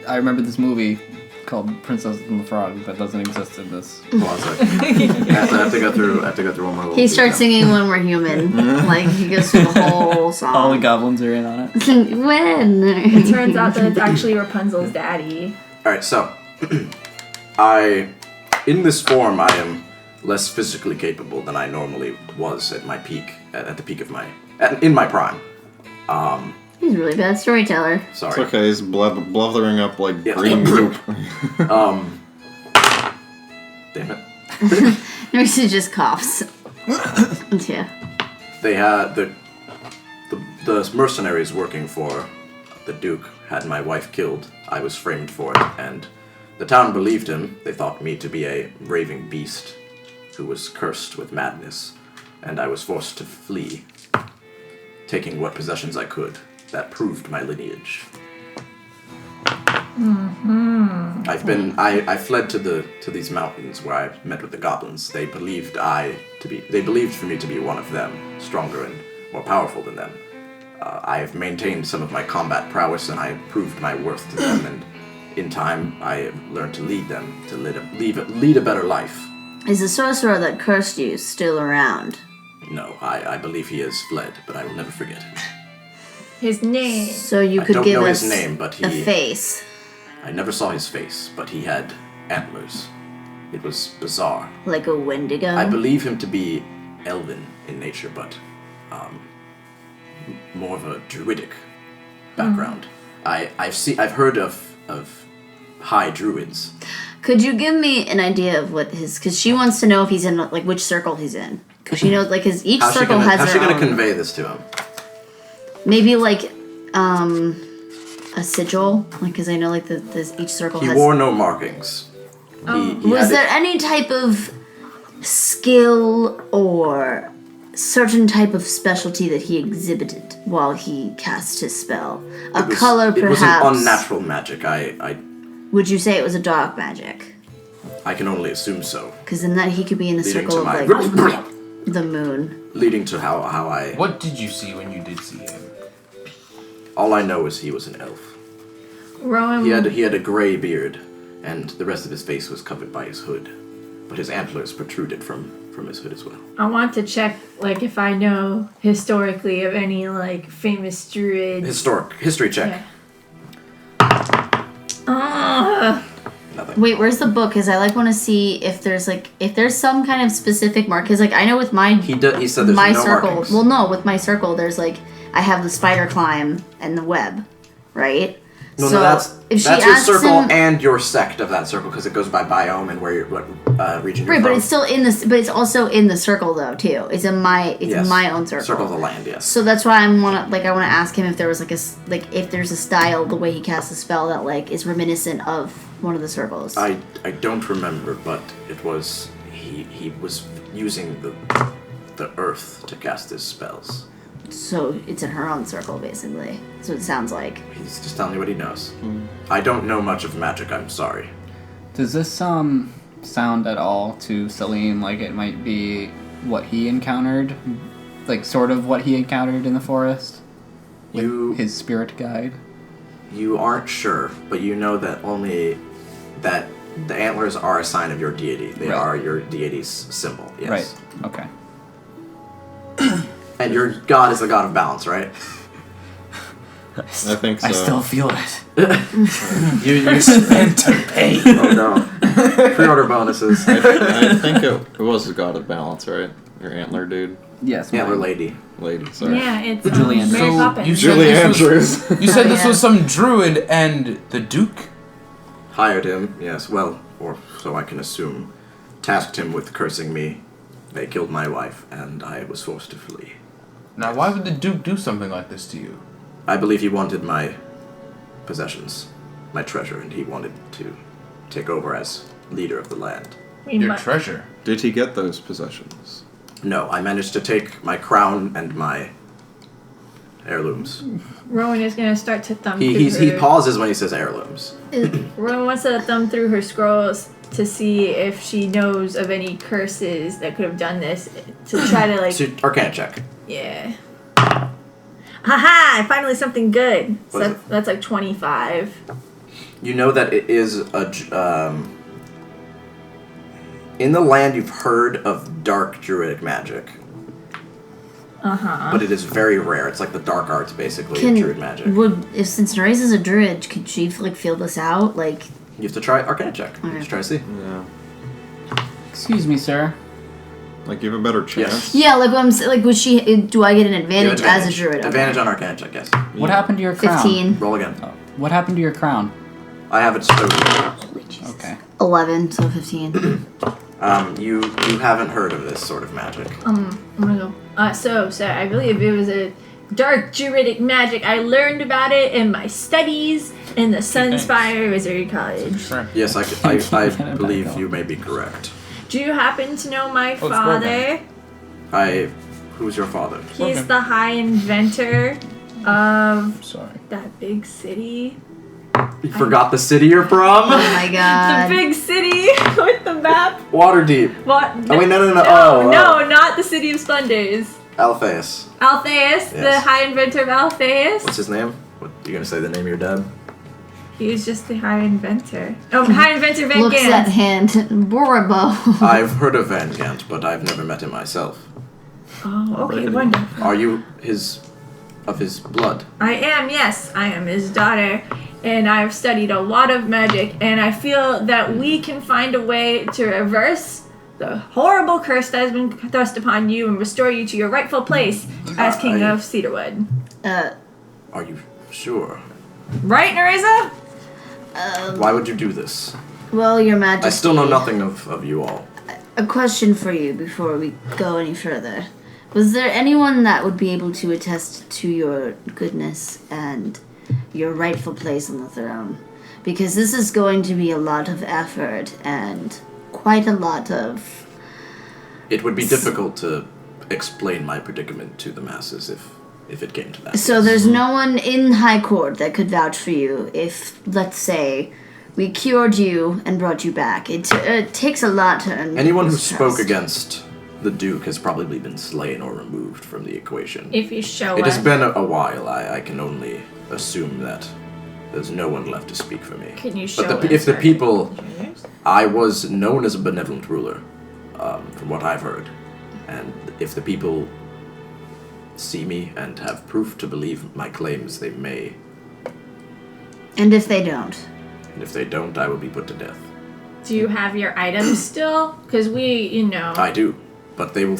I remember this movie called Princess and the Frog that doesn't exist in this. Hold on a second. I have to go through one more. He starts singing When We're Human. Like, he goes through the whole song. All the goblins are in on it. When? It turns out that it's actually Rapunzel's daddy. All right, so in this form, I am less physically capable than I normally was at my peak, at the peak of in my prime. He's a really bad storyteller. Sorry. It's okay, he's blubbering up like Yeah. green goop. Damn it. Nurse just coughs. Yeah. They had the mercenaries working for the Duke had my wife killed. I was framed for it, and the town believed him. They thought me to be a raving beast who was cursed with madness, and I was forced to flee, taking what possessions I could. That proved my lineage. I fled to these mountains where I met with the goblins. They believed for me to be one of them, stronger and more powerful than them. I have maintained some of my combat prowess, and I proved my worth to them, and in time I learned to lead them, to lead a better life. Is the sorcerer that cursed you still around? No, I believe he has fled, but I will never forget him. His name. So you I could don't give know us his name, but a face. I never saw his face, but he had antlers. It was bizarre. Like a Wendigo? I believe him to be elven in nature, but more of a druidic background. I've heard of high druids. Could you give me an idea of what his... Because she wants to know if he's in, like, which circle he's in. Because she knows, like, each circle has How's her she gonna own. convey this to him? Maybe, like, a sigil? Like, because I know, like, each circle He has... wore no markings. Was there any type of skill or certain type of specialty that he exhibited while he cast his spell? Color, perhaps? It was an unnatural magic. Would you say it was a dark magic? I can only assume so. Because then that he could be in the Leading circle to of, my like, the moon. leading to how I. What did you see when you did see him? All I know is he was an elf. Rowan. He had a gray beard, and the rest of his face was covered by his hood, but his antlers protruded from his hood as well. I want to check, like, if I know historically of any, like, famous druids. History check. Yeah. Nothing. Wait, where's the book? Because I want to see if there's some kind of specific mark. Because, like, I know with my He said there's my no circle. markings. Well, no, with my circle, there's like I have the spider climb and the web, right? No, so that's if she your asks circle him, and your sect of that circle because it goes by biome and where you're what region you're right, from. but it's still in this. But it's also in the circle though too. It's in my Yes. my own circle. Circle of the land, yes. So that's why I want to ask him if there was if there's a style the way he casts a spell that like is reminiscent of one of the circles. I don't remember, but it was he was using the earth to cast his spells. So it's in her own circle basically. So it sounds like. He's just telling me what he knows. I don't know much of magic. I'm sorry. Does this sound at all to Salim like it might be what he encountered, like sort of what he encountered in the forest? With his spirit guide. You aren't sure, but you know that only that The antlers are a sign of your deity. They Right. are your deity's symbol. Yes. Right. Okay. And your god is the god of balance, right? I think so. I still feel it. You Spent to pay. Oh no. Pre-order bonuses. I think it was the god of balance, right? Your antler dude, Yes. Antler mine. lady. lady. Sorry. Yeah, it's Julie Andrews. Mary So Poppins. you said Julie this was- Andrews. You said Oh, this yeah. was some druid and the Duke? Hired him, yes, well, or so I can assume. Tasked him with cursing me. They killed my wife, and I was forced to flee. Now, why would the Duke do something like this to you? I believe he wanted my possessions, my treasure, and he wanted to take over as leader of the land. We Your mu- treasure. Did he get those possessions? No, I managed to take my crown and my heirlooms. Rowan is gonna start to thumb He through her. pauses when he says heirlooms. Rowan wants to thumb through her scrolls to see if she knows of any curses that could have done this. To try to like, So, Arcana check. yeah. Haha! Finally something good. So What is that's like 25. You know that it is in the land you've heard of dark druidic magic. Uh-huh. But it is very rare. It's like the dark arts, basically, of druid magic. If since Nerys is a druid, could she like feel this out? Like, You have to try Arcana check. Okay. Just try to see. Yeah. Excuse me, sir. Like, you have a better chance. yeah, like what I'm like, would she? Do I get an You have advantage as a druid? Okay. Advantage on Arcana check, yes. What happened to your crown? 15, Roll again. Oh, what happened to your crown? I have it so Okay. 11, so 15. you haven't heard of this sort of magic. I'm gonna go. So I believe it was a dark druidic magic. I learned about it in my studies in the Sunspire Wizardry College. Sure. Yes, I Get it back believe on. you may be correct. Do you happen to know my it's father? Who's your father? He's Okay. the high inventor of Sorry. that big city. You forgot the city you're from? Oh my god. The big city with the map. Waterdeep. What? Oh, wait, no. No, Oh. not the City of Splendors. Alphaeus. Alphaeus, the Yes. high inventor of Alphaeus. What's his name? What, you gonna say the name of your dad? He was just the high inventor. Oh, high inventor Van Looks at Gant. hand. Borobo. I've heard of Van Gant, but I've never met him myself. Oh, okay, wonderful. Are you of his blood? I am, yes, I am his daughter, and I've studied a lot of magic, and I feel that we can find a way to reverse the horrible curse that has been thrust upon you and restore you to your rightful place as King of Cedarwood. Are you sure? Right, Nereza? Why would you do this? Well, Your Majesty. I still know nothing of you all. A question for you before we go any further. Was there anyone that would be able to attest to your goodness and your rightful place on the throne? Because this is going to be a lot of effort and quite a lot of... It would be difficult to explain my predicament to the masses if it came to that. So there's no one in High Court that could vouch for you if, let's say, we cured you and brought you back. It takes a lot to earn Anyone who people's spoke trust. against the Duke has probably been slain or removed from the equation. If you show It us. has been a while. I can only assume that there's no one left to speak for me. Can you show But us? if the our people, computers? I was known as a benevolent ruler, from what I've heard, and if the people see me and have proof to believe my claims, they may. And if they don't? And if they don't, I will be put to death. Do you have your items still? Because we, I do, but they will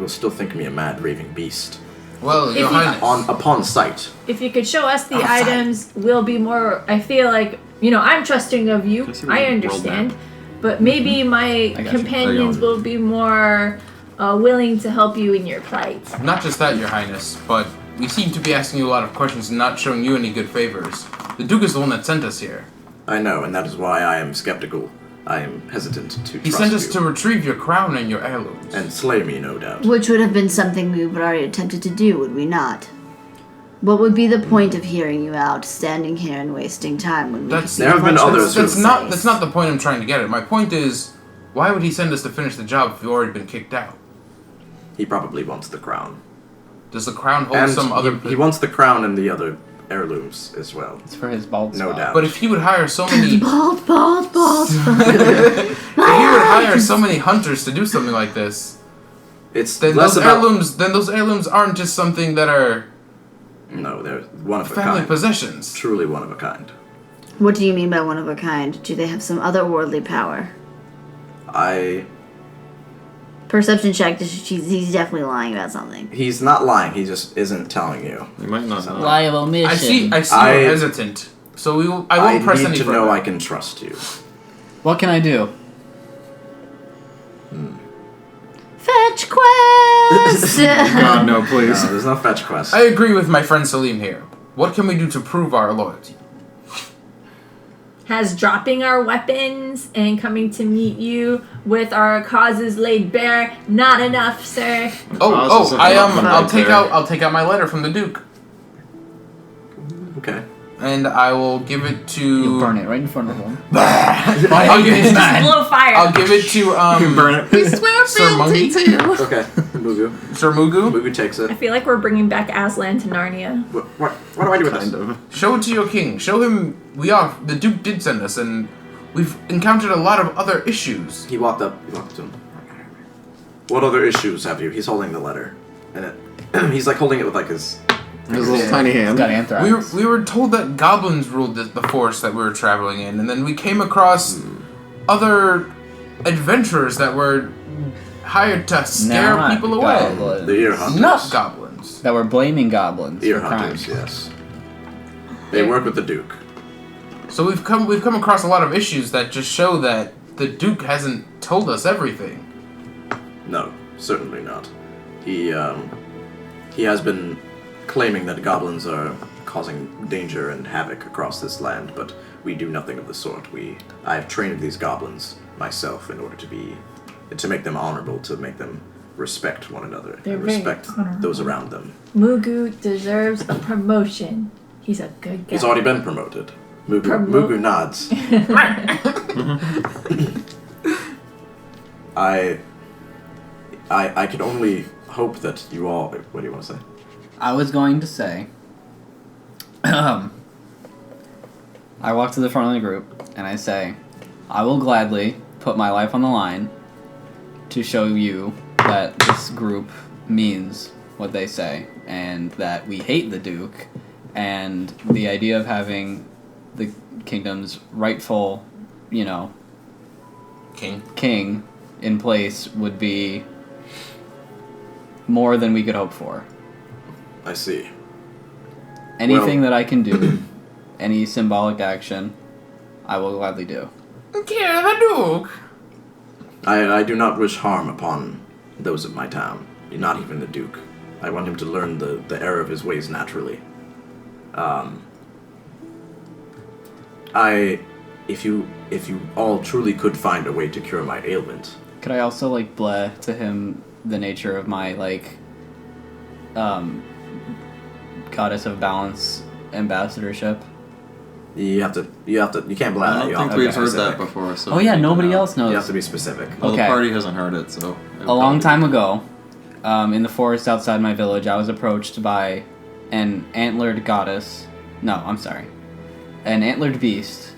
still think me a mad raving beast. Well, Your you- Highness. Upon sight. if you could show us the Outside. items, we'll be more. I feel like I'm trusting of you. Can I see I where the world understand, map? but maybe my got you. companions I got it. will be more willing to help you in your plight. Not just that, Your Highness, but we seem to be asking you a lot of questions and not showing you any good favors. The Duke is the one that sent us here. I know, and that is why I am skeptical. I am hesitant to He trust sent us you. to retrieve your crown and your heirlooms. And slay me, no doubt. Which would have been something we would already attempted to do, would we not? What would be the point of hearing you out, standing here and wasting time when we That's- could be There have been much others who- more That's not the point I'm trying to get at. My point is, why would he send us to finish the job if we've already been kicked out? He probably wants the crown. Does the crown hold And some other... he wants the crown and the other heirlooms as well. It's for his bald No spot. doubt. But if he would hire so many, Bald. if he would hire so many hunters to do something like this, It's then less those about... heirlooms aren't just something that are No, they're one of a family kind. possessions. Truly one of a kind. What do you mean by one of a kind? Do they have some otherworldly power? Perception check. He's definitely lying about something. He's not lying. He just isn't telling you. You might not know. Lie of omission. I see you're hesitant. So I won't press any need to further. know I can trust you. What can I do? Fetch quest! God, no, please. No, there's no fetch quest. I agree with my friend Salim here. What can we do to prove our loyalty? Has dropping our weapons and coming to meet you with our causes laid bare not enough, sir? I'll take out my letter from the Duke, Okay. and I will give it to. You'll burn it right in front of him. I'll give it. Blow fire. I'll give it to Burn it. We swear Sir fealty to you. Okay. Mugu. Sir Mugu. Mugu takes I it. feel like we're bringing back Aslan to Narnia. What do I do with this? Kind of. Show it to your king. Show him the Duke did send us, and we've encountered a lot of other issues. He walked up to him. What other issues have you? He's holding the letter. And it, he's like holding it with like his... His little tiny He's hand. got anthrax. We were told that goblins ruled the forest that we were traveling in, and then we came across other adventurers that were hired to scare Not people away. goblins. The ear hunters. Not goblins. That were blaming goblins Ear for hunters, crime. yes. They work with the Duke. So we've come across a lot of issues that just show that the Duke hasn't told us everything. No, certainly not. He has been claiming that goblins are causing danger and havoc across this land, but we do nothing of the sort. I have trained these goblins myself in order to make them honorable, to make them respect one another, They're and very respect honorable. those around them. Mugu deserves a promotion. He's a good guy. He's already been promoted. Mugu nods. I can only hope that you all... What do you want to say? I was going to say, I walk to the front of the group and I say, I will gladly put my life on the line to show you that this group means what they say and that we hate the Duke, and the idea of having the kingdom's rightful, king in place would be more than we could hope for. I see. Anything that I can do, any symbolic action, I will gladly do. Kill the Duke! I do not wish harm upon those of my town, not even the Duke. I want him to learn the error of his ways naturally. If you all truly could find a way to cure my ailment, Could I also bleh to him the nature of my goddess of balance ambassadorship? you can't blab I that. You don't think have to we've be heard specific. that before. So Oh yeah, we need to nobody know. else knows. You have to be specific. Well, Okay. the party hasn't heard it, so... A long time ago, in the forest outside my village, I was approached by an antlered goddess. No, I'm sorry. An antlered beast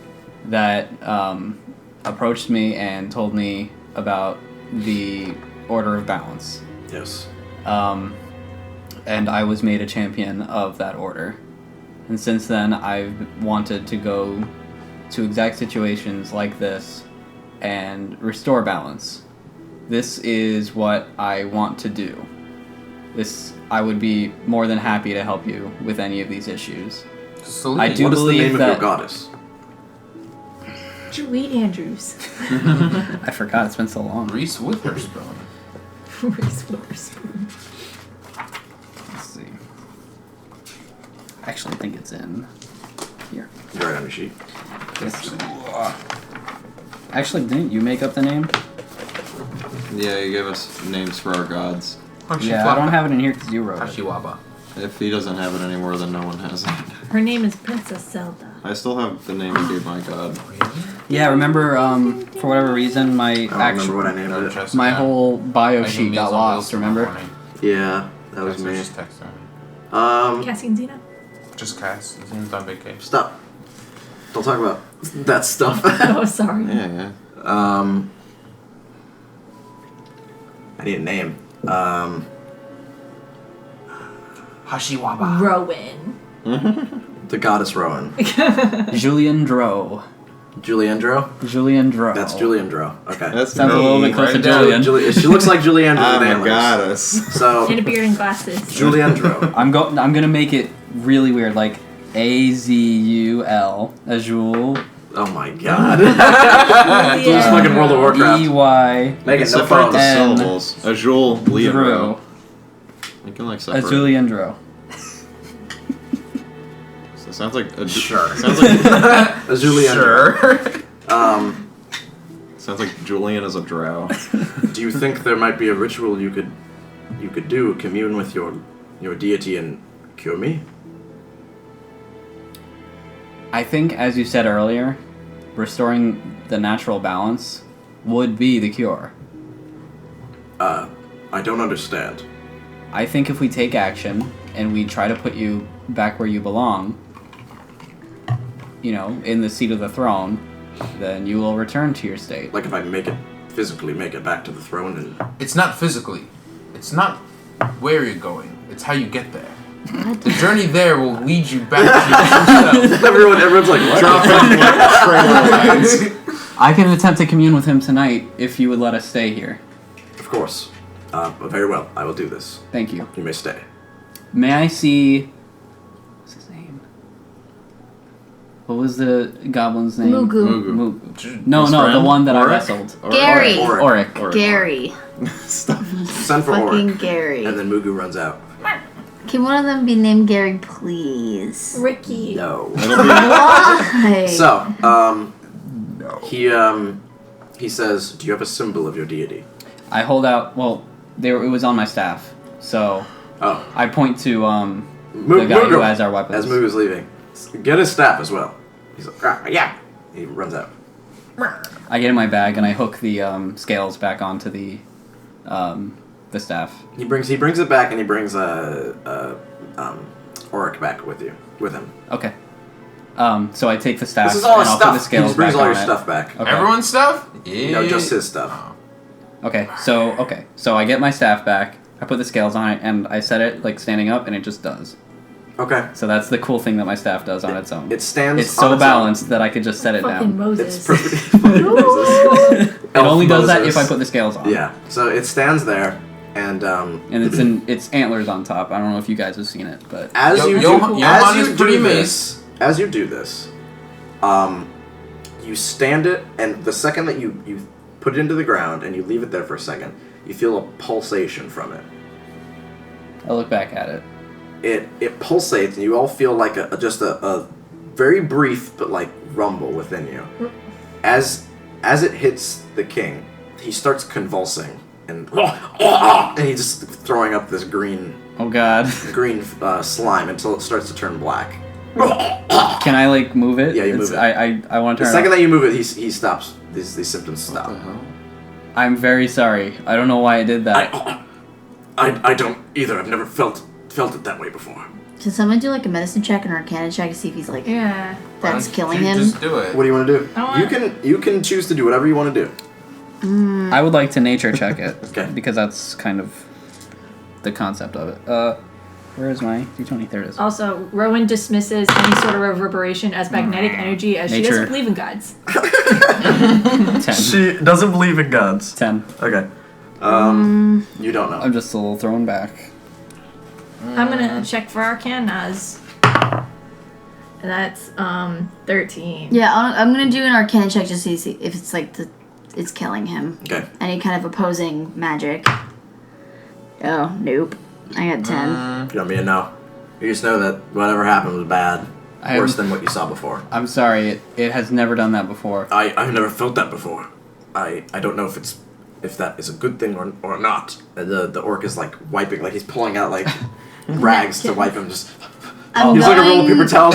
that approached me and told me about the Order of Balance. Yes. And I was made a champion of that order. And since then, I've wanted to go to exact situations like this and restore balance. This is what I want to do. I would be more than happy to help you with any of these issues. Salute. I do What is the believe name of that your goddess? Julie Andrews. I forgot, it's been so long. Reese Witherspoon. Reese Witherspoon. Let's see. I actually think it's in here. Right on your sheet. Actually, didn't you make up the name? Yeah, you gave us names for our gods. Yeah, I don't have it in here because you wrote it. Hashiwaba. If he doesn't have it anymore, then no one has it. Her name is Princess Zelda. I still have the name you gave my god. Yeah, remember, for whatever reason, my I don't remember what I named it. my whole bio sheet got lost, remember? Yeah, that was me. Just text her. Um, Cassian Xena. Just Cass. His name's on vacation. Stop. Don't talk about that stuff. Oh, sorry. Yeah. I need a name. Hashiwaba. Rowan. The goddess Rowan. Julian Dro. Juliandro? Juliandro. That's Juliandro. Okay. That's Sounds a me. little bit close Write to it down. Julian. She looks like Juliandro with I'm a antlers. goddess. So, And a beard and glasses. Juliandro. I'm gonna make it really weird, like Azul, Azul, Oh my god. Yeah. Just fucking World of Warcraft. EY, Make it no Separate the phones. And- syllables. Azul, Leandro. Dro, You can like separate. Azuliandro. So it sounds like Sure. Sounds like Juliandro. Sure. sounds like Julian is a drow. Do you think there might be a ritual you could do, commune with your deity and cure me? I think, as you said earlier, restoring the natural balance would be the cure. I don't understand. I think if we take action and we try to put you back where you belong, in the seat of the throne, then you will return to your state. Like if I physically make it back to the throne and... It's not physically. It's not where you're going. It's how you get there. The journey there will lead you back to yourself. Everyone's like, what? I can attempt to commune with him tonight if you would let us stay here. Of course. Very well. I will do this. Thank you. You may stay. May I see... What's his name? What was the goblin's name? Mugu. Mugu. No, the one that I wrestled. Gary. Oric. Gary. Stop. Send for Fucking Oric. Gary. And then Mugu runs out. Can one of them be named Gary, please? Ricky. No. Why? So, he says, do you have a symbol of your deity? I hold out... Well, it was on my staff. So, Oh. I point to the guy who has our weapons. As Mugu's leaving. Get his staff as well. He's like, yeah. He runs out. I get in my bag and I hook the scales back onto the staff. He brings it back and he brings Oric back with him. Okay. So I take the staff This is all and his I'll put the stuff. He scales just brings back all on your it. stuff back. Okay. Everyone's stuff? Yeah. No, just his stuff. Okay. So I get my staff back. I put the scales on it and I set it like standing up and it just does. Okay. So that's the cool thing that my staff does on its own. It stands. It's so balanced that I could just set it Fucking down. Moses. It's perfect. Fucking Moses. It only does that Moses. if I put the scales on. Yeah. So it stands there, and And it's antlers on top. I don't know if you guys have seen it, but as Yo- you Yo- do, Johann as you is pretty do mace. this, you stand it, and the second that you put it into the ground and you leave it there for a second, you feel a pulsation from it. I look back at it. It pulsates, and you all feel like just a very brief but like rumble within you. As it hits the king, he starts convulsing and he's just throwing up this green Oh God. slime until it starts to turn black. Can I like move it? Yeah, you move it. I want to The turn. second it that you move it, he stops. These symptoms stop. off. I'm very sorry. I don't know why I did that. I don't either. I've never felt it that way before. Can someone do like a medicine check and arcana check to see if he's like Yeah. that's Why don't killing you him? Just do it. What do you want to do? I want- You can choose to do whatever you want to do. I would like to nature check it. Okay. Because that's kind of the concept of it. Where is my D20? There it is. Also, Rowan dismisses any sort of reverberation as magnetic energy, as she Nature. doesn't believe in gods. 10. She doesn't believe in gods. 10. Okay. You don't know. I'm just a little thrown back. I'm gonna check for arcanas. And that's 13. Yeah, I'm gonna do an arcana check just to see if it's like it's killing him. Okay. Any kind of opposing magic. Oh, nope. I got 10. You don't mean to know. You just know that whatever happened was bad. Worse I'm- than what you saw before. I'm sorry. It has never done that before. I've never felt that before. I don't know if that is a good thing or not. The orc is like wiping, like he's pulling out like rags to wipe him. Just he's like a roll of paper towels.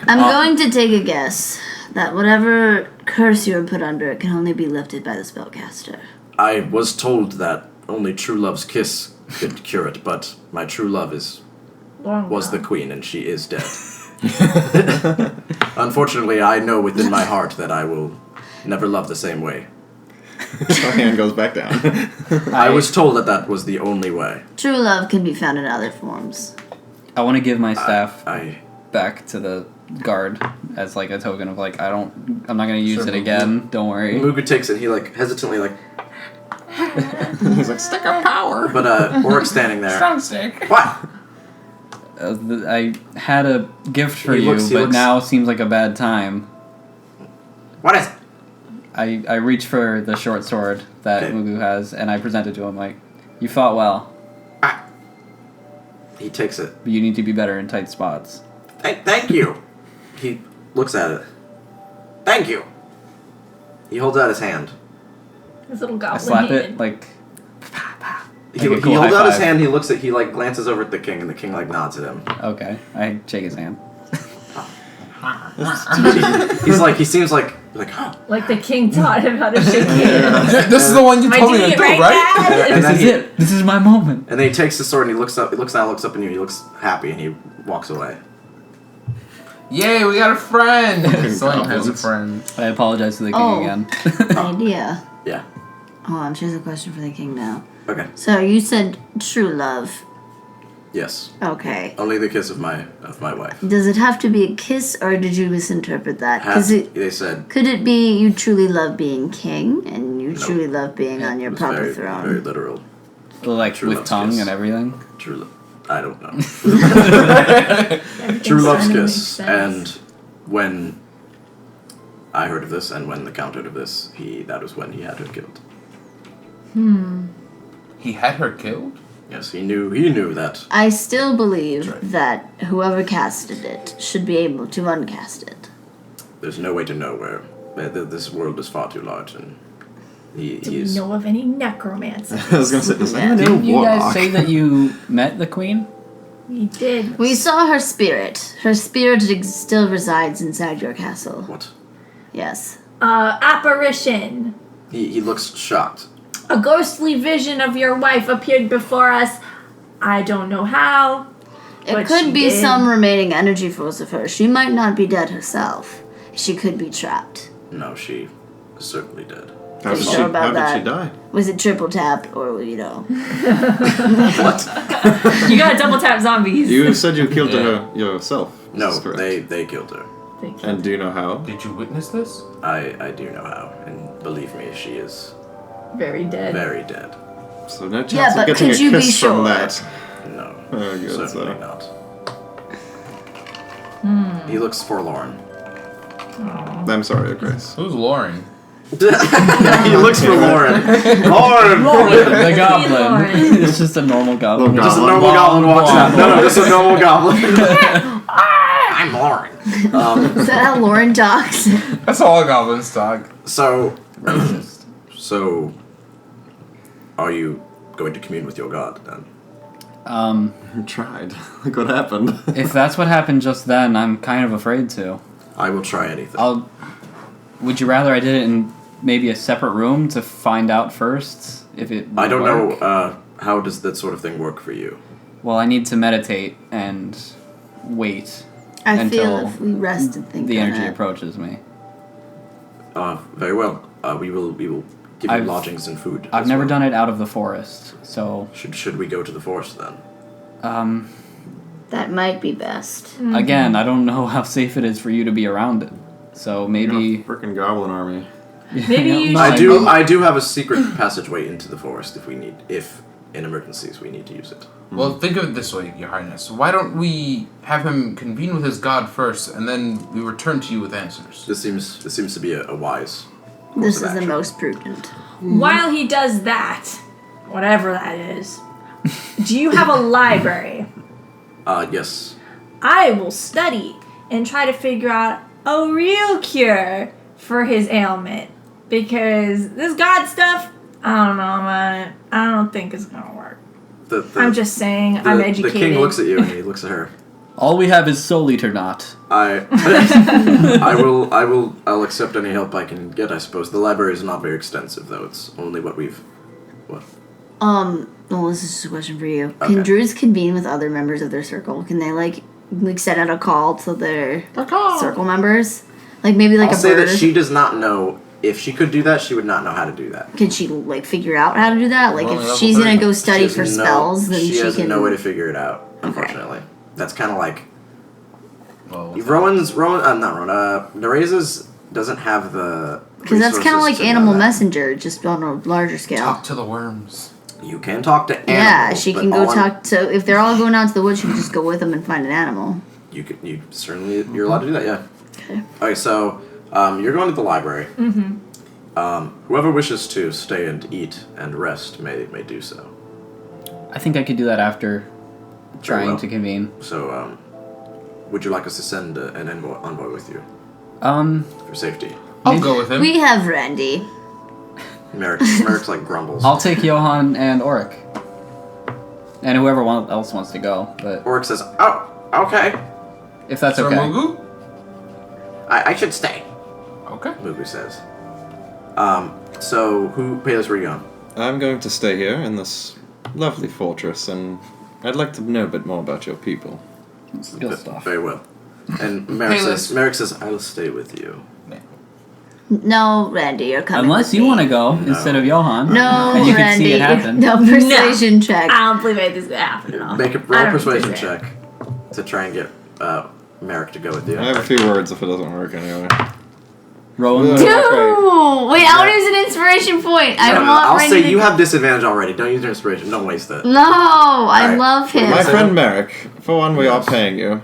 I'm going to take a guess that whatever curse you were put under it can only be lifted by the spellcaster. I was told that only true love's kiss could cure it, but my true love is was the queen, and she is dead. Unfortunately, I know within my heart that I will never love the same way. My hand goes back down. I was told that was the only way. True love can be found in other forms. I want to give my staff I back to the guard as like a token of like I'm not gonna use it again. Don't worry. Mugu takes it. He like hesitantly like, He's like, stick of power. but Oric's standing there. Strong stick. What? I had a gift for He you, looks- but now seems like a bad time. What is it? I reach for the short sword that Okay. Mugu has, and I present it to him like, you fought well, He takes it. but you need to be better in tight spots. Thank you. He looks at it. Thank you. He holds out his hand. His little I goblin slap hand. it like, He Like a cool holds high out his five. hand. He looks at. He like glances over at the king, and the king like nods at him. okay. I shake his hand. He's like. He seems like. Huh. Like the king taught him how to shake hands. This is the one you Am I told me doing to it do, right, right? Dad? And This then is he, it. This is my moment. And then he takes the sword and he looks up. He looks down, looks up at you. And he looks happy, and he walks away. Yay, we got a friend. Someone has a goblins. friend. I apologize to the king Oh. again. Idea. Yeah. Hold on, she's a question for the king now. Okay. So you said true love. Yes. Okay. Only the kiss of my wife. Does it have to be a kiss, or did you misinterpret that? They said. Could it be you truly love being king, and you truly love being on your It was proper very, throne? very literal. Like True with love's tongue kiss. and everything. True love. I don't know. Everything's True love's starting to make kiss. sense. And when I heard of this, and when the count heard of this, that was when he had her killed. He had her killed? Yes, he knew that. I still believe That's right. that whoever casted it should be able to uncast it. There's no way to know where. This world is far too large, and Do we he's. know of any necromancers? I was gonna say, does anyone know Didn't you guys warlock? say that you met the queen? We did. We saw her spirit. Her spirit still resides inside your castle. What? Yes. Apparition. He looks shocked. A ghostly vision of your wife appeared before us. I don't know how. It But could she be did. some remaining energy force of hers. She might not be dead herself. She could be trapped. No, she is certainly dead. How did Sure she? about How did she that. die? Was it triple tap or What? You gotta double tap zombies. You said you killed her yourself. No, This is correct. they killed her. And do you know how? Did you witness this? I do know how, and believe me, she is Very dead. very dead. So no chance Yeah, of but getting could a you be kiss sure? from that. No, Oh, good, certainly so. not. He looks forlorn. I'm sorry, Grace. Who's Lauren? He looks forlorn. Lauren! The goblin. Lauren. It's just a normal goblin. Little Just a goblin. normal goblin walks Long, out. No, just a normal goblin. I'm Lauren. Is that how Lauren talks? That's all goblins talk. So, are you going to commune with your god then? You tried. Look what happened. If that's what happened just then, I'm kind of afraid to. I will try anything. Would you rather I did it in maybe a separate room to find out first if it? I don't would work? know. How does that sort of thing work for you? Well, I need to meditate and wait I feel Until if we rest and think the on energy it. approaches me. Very well. We will give you I've- lodgings and food. I've as never well. done it out of the forest, so Should we go to the forest then? That might be best. again, I don't know how safe it is for you to be around it. So maybe Freaking goblin army. Maybe you No, should- I do have a secret passageway into the forest if in emergencies we need to use it. Well, think of it this way, Your Highness. Why don't we have him convene with his god first, and then we return to you with answers? This seems to be a wise. This of is the action. most prudent. While he does that, whatever that is, do you have a library? Yes. I will study and try to figure out a real cure for his ailment. Because this God stuff, I don't know about it. I don't think it's gonna work. I'm just saying, I'm educated. The king looks at you and he looks at her. all we have is Soul Eater Knot. I'll accept any help I can get, I suppose. The library is not very extensive, though. It's only what we've... What? Well, this is just a question for you. Okay. Can druids convene with other members of their circle? Can they like send out a call to their circle members? Like maybe like I'll a say bird. that she does not know. If she could do that, she would not know how to do that. Can she like figure out how to do that? Like Well, if level she's gonna 30. go study She for has spells, then she has can. no way to figure it out. Unfortunately, that's kind of like Well, Nereza's doesn't have the. Because that's kind of resources like to know Animal that. Messenger, just on a larger scale. talk to the worms. You can talk to animals. Yeah, she but can go all I'm- talk to. If they're all going out to the woods, she can just go with them and find an animal. You certainly you're allowed to do that. Yeah. Okay. Okay, so you're going to the library. Mm-hmm. Whoever wishes to stay and eat and rest may do so. I think I could do that after trying well. to convene. So, would you like us to send an envoy with you for safety? I'll go with him. We have Randy. Merrick's like grumbles. I'll take Johan and Auric. And whoever else wants to go, but Oric says, "Oh, okay. if that's Sir okay. Mugu? I should stay." Okay. Mugu says. So Payless, where are you going? I'm going to stay here in this lovely fortress, and I'd like to know a bit more about your people. Good stuff. Very well. And Merrick Payless. says, "I will stay with you." No, Randy, you're coming. Unless with you me. want to go instead of Johan. No, and you can Randy. see it happen. No persuasion check. I don't believe this is gonna happen at all. Make a I roll don't persuasion think so. check to try and get Merrick to go with you. I have a few words if it doesn't work anyway. Rowan. Yeah. Dude! Wait, I want to use an inspiration point. I No, want I'll Randy say to... you have disadvantage already. Don't use your inspiration. Don't waste it. No, I Alright. love him. My So- friend Merrick, for one, we are paying you,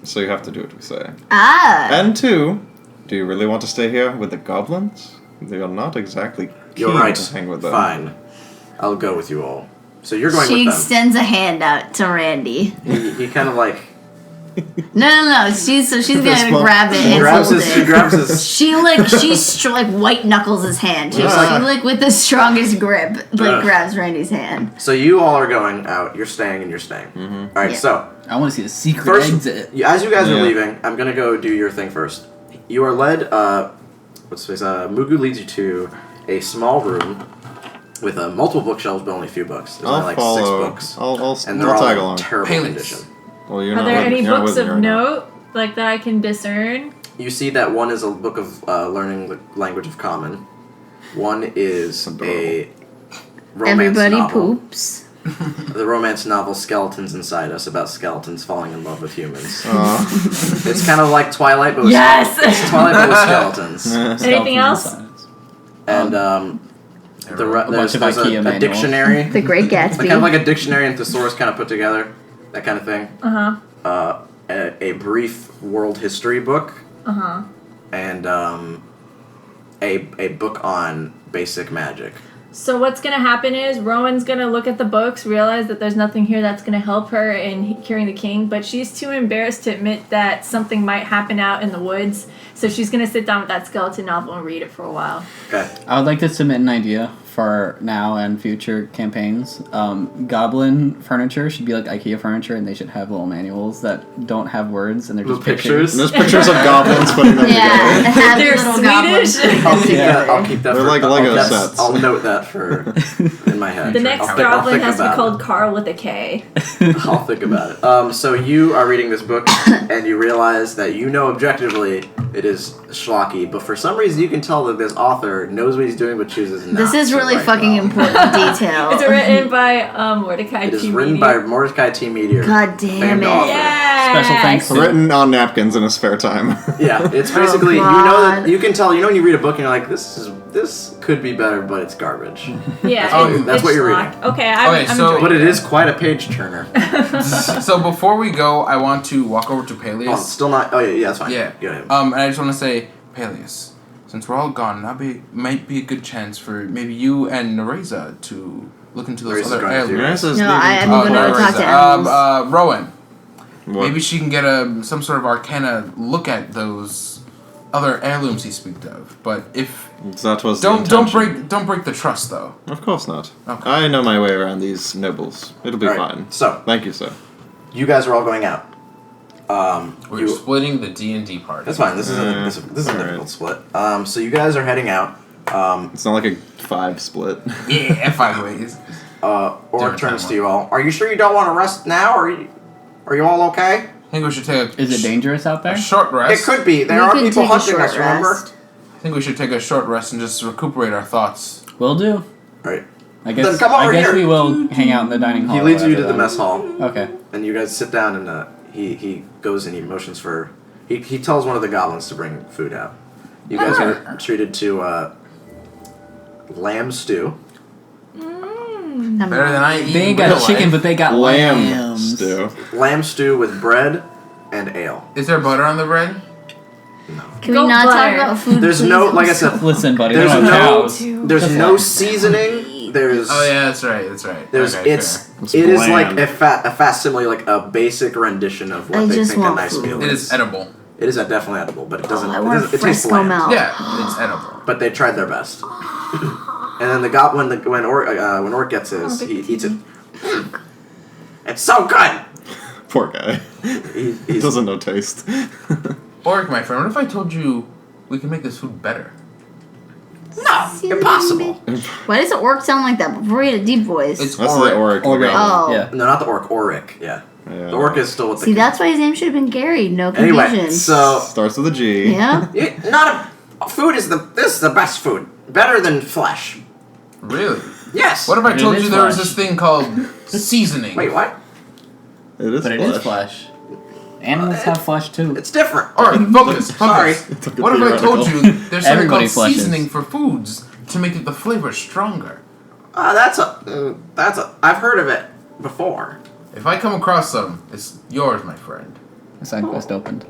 so you have to do what we say. Ah. And two, do you really want to stay here with the goblins? They are not exactly keen You're right. to hang with them. Fine. I'll go with you all. So you're going She with them. extends a hand out to Randy. He kind of like No. She's gonna bump. grab it she and grabs hold his. She it. grabs his. She like white knuckles his hand. She Ah. like with the strongest grip, like Ugh. grabs Randy's hand. So you all are going out. You're staying and you're staying. All right. Yeah. So I want to see the secret first, exit. as you guys are Yeah. leaving, I'm gonna go do your thing first. You are led. Mugu leads you to a small room with multiple bookshelves, but only a few books. There's I'll only like follow. 6 books, I'll and they're all tag in along. terrible Payless. condition. Well, you're Are not there with- any you're not books with me of right now. note like that I can discern? You see that one is a book of learning the language of common. One is a romance Everybody novel. poops. The romance novel Skeletons Inside Us about skeletons falling in love with humans. It's kind of like Twilight, but with Yes! it's Twilight, but with skeletons. Anything else? And there's of a IKEA manuals. dictionary. The Great Gatsby. Like kind of like a dictionary and thesaurus kind of put together, that kind of thing. A brief world history book. And a book on basic magic. So what's gonna happen is Rowan's gonna look at the books, realize that there's nothing here that's gonna help her in curing the king, but she's too embarrassed to admit that something might happen out in the woods. So she's gonna sit down with that skeleton novel and read it for a while. Okay. I would like to submit an idea for now and future campaigns. Goblin furniture should be like IKEA furniture, and they should have little manuals that don't have words, and they're just Little pictures. And there's pictures of goblins putting them Yeah, together. happy They're little Swedish. goblins. I'll keep Yeah. that. I'll keep that. They're for, like I'll, Lego that's- sets. I'll note that for in my head. The next I'll goblin think has to be about called it. Carl with a K. I'll think about it. So you are reading this book, and you realize that you know objectively it is schlocky, but for some reason you can tell that this author knows what he's doing, but chooses not. This is to really write fucking well. important detail. It's written by Mordecai It is T. written Media. by Mordecai T. Meteor. God damn famed it. author. Yeah. Special thanks to Written on napkins in his spare time. Yeah, it's basically you know God. that you can tell. You know when you read a book and you're like, this could be better, but it's garbage. Yeah, That's what you're schlock. reading. Okay, I'm Okay, so- enjoying But it it. is quite a page turner. So before we go, I want to walk over to Oh, Peleus. still not. Oh yeah, that's fine. Yeah. Go ahead. And I just want to say, Peleus, since we're all gone, might be a good chance for maybe you and Nereza to look into those Nereza's other going with you, heirlooms. Nereza's No, leaving I'm tomorrow. gonna talk to animals. Rowan, What? maybe she can get some sort of arcana look at those other heirlooms he speaks of. But if That was the don't intention. break the trust though. Of course not. Okay. I know my way around these nobles. It'll be All right, fine. so- thank you, sir. You guys are all going out. We're splitting the D&D party. That's fine. This isn't this is a alright. difficult split. So you guys are heading out. It's not like a 5 split. Yeah, 5 ways. Orc turns to you all. Are you sure you don't want to rest now? Are you all okay? I think we should take Is it dangerous out there? a short rest. It could be. There We are can people take a hunting short us, remember? rest. I think we should take a short rest and just recuperate our thoughts. Will do. Right. I guess. Then come over I guess here. we will hang out in the dining hall. He or leads you whatever to the then. mess hall, Okay. and you guys sit down, and he goes and he motions for... He tells one of the goblins to bring food out. You guys are treated to lamb stew. Better than I eat. They in ain't got real chicken, life. but they got Lamb lambs. stew. Lamb stew with bread and ale. Is there butter on the bread? Can Goat we not talk butter. about food? There's please? no, like I said, Listen, buddy. There's There's no- cows. there's no seasoning. There's Oh yeah, that's right. That's right. there's Okay, it's fair. it is like bland. a facsimile, like a basic rendition of what I they just think a want nice food. meal It is. is edible. It is definitely edible, but it doesn't. I it, want doesn't it tastes fresco bland. milk. Yeah, it's edible. But they tried their best. And then when Orc gets his, he eats it. It's so good. Poor guy. He He doesn't know taste. Orc, my friend, what if I told you we can make this food better? No, impossible. Why does the orc sound like that? Before he had a deep voice. It's That's Orc. the Oric. Oric. Oh. Yeah. No, not the Orc. Oric. Yeah. Yeah. The Orc is still with the. See, that's why his name should have been Gary. No confusion. Anyway, so Starts with a G. Yeah. food is this is the best food. Better than flesh. Really? Yes. What if I It told is you there was flesh. this thing called seasoning? Wait, what? It is But it is flesh. Animals have flesh too. It's different. Alright, focus. Sorry. Focus. What if I told you there's something Everybody called flushes. seasoning for foods to make the flavor stronger? That's a. I've heard of it before. If I come across some, it's yours, my friend. The side quest opened.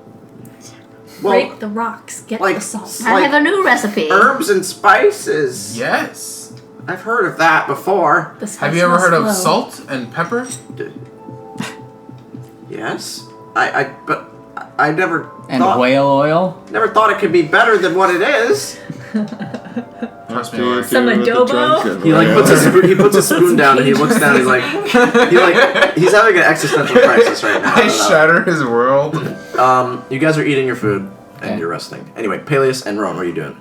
Well, Break the rocks. Get like the salt. I have a new recipe. herbs and spices. Yes. I've heard of that before. The spice Have you ever must heard of flow. salt and pepper? Yes. But I never And thought whale oil. it could be better than what it is. Trust me, Orc. Some adobo? He like puts a spoon down and he looks down. He's having an existential crisis right now. I shatter his world. You guys are eating your food and Okay. you're resting. Anyway, Peleus and Roan, what are you doing?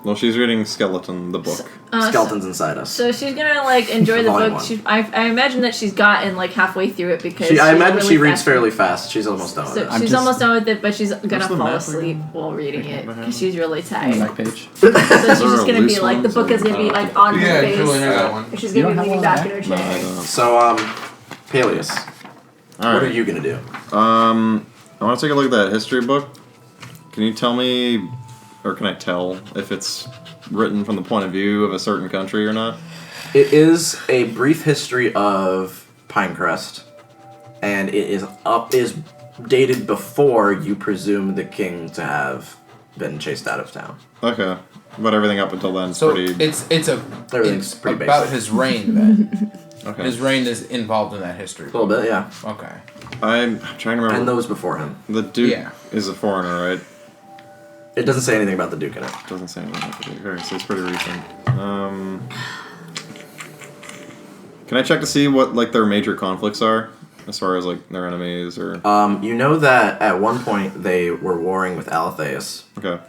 Well, she's reading Skeleton, the book. Skeletons inside us. So she's gonna like enjoy the Volume book. one. I imagine that she's gotten like halfway through it because I she's imagine really she reads fast. fairly fast. She's almost done with So it. I'm she's just- almost done with it, but she's gonna What's the fall map asleep again? while reading it behind because she's really On the tired. back page. So she's just There are gonna be loose like the ones book is gonna be or- like on her Yeah, face. Julian, I got one. And she's You gonna don't be have leaning one back in back? her chair. So, Peleus, All what are right. you gonna do? I want to take a look at that history book. Can you tell me, or can I tell if it's written from the point of view of a certain country or not? It is a brief history of Pinecrest, and it is dated before you presume the king to have been chased out of town. Okay, but everything up until then is So pretty. Everything's pretty about basic. his reign then. Okay. His reign is involved in that history. A little bit, yeah. Okay. I'm trying to remember. And those before him. The Duke Yeah. is a foreigner, right? It doesn't say anything about the Duke in it. Doesn't say anything about the Duke. Alright, so it's pretty recent. Can I check to see what like their major conflicts are, as far as like their enemies or? You know that at one point they were warring with Alatheus. Okay.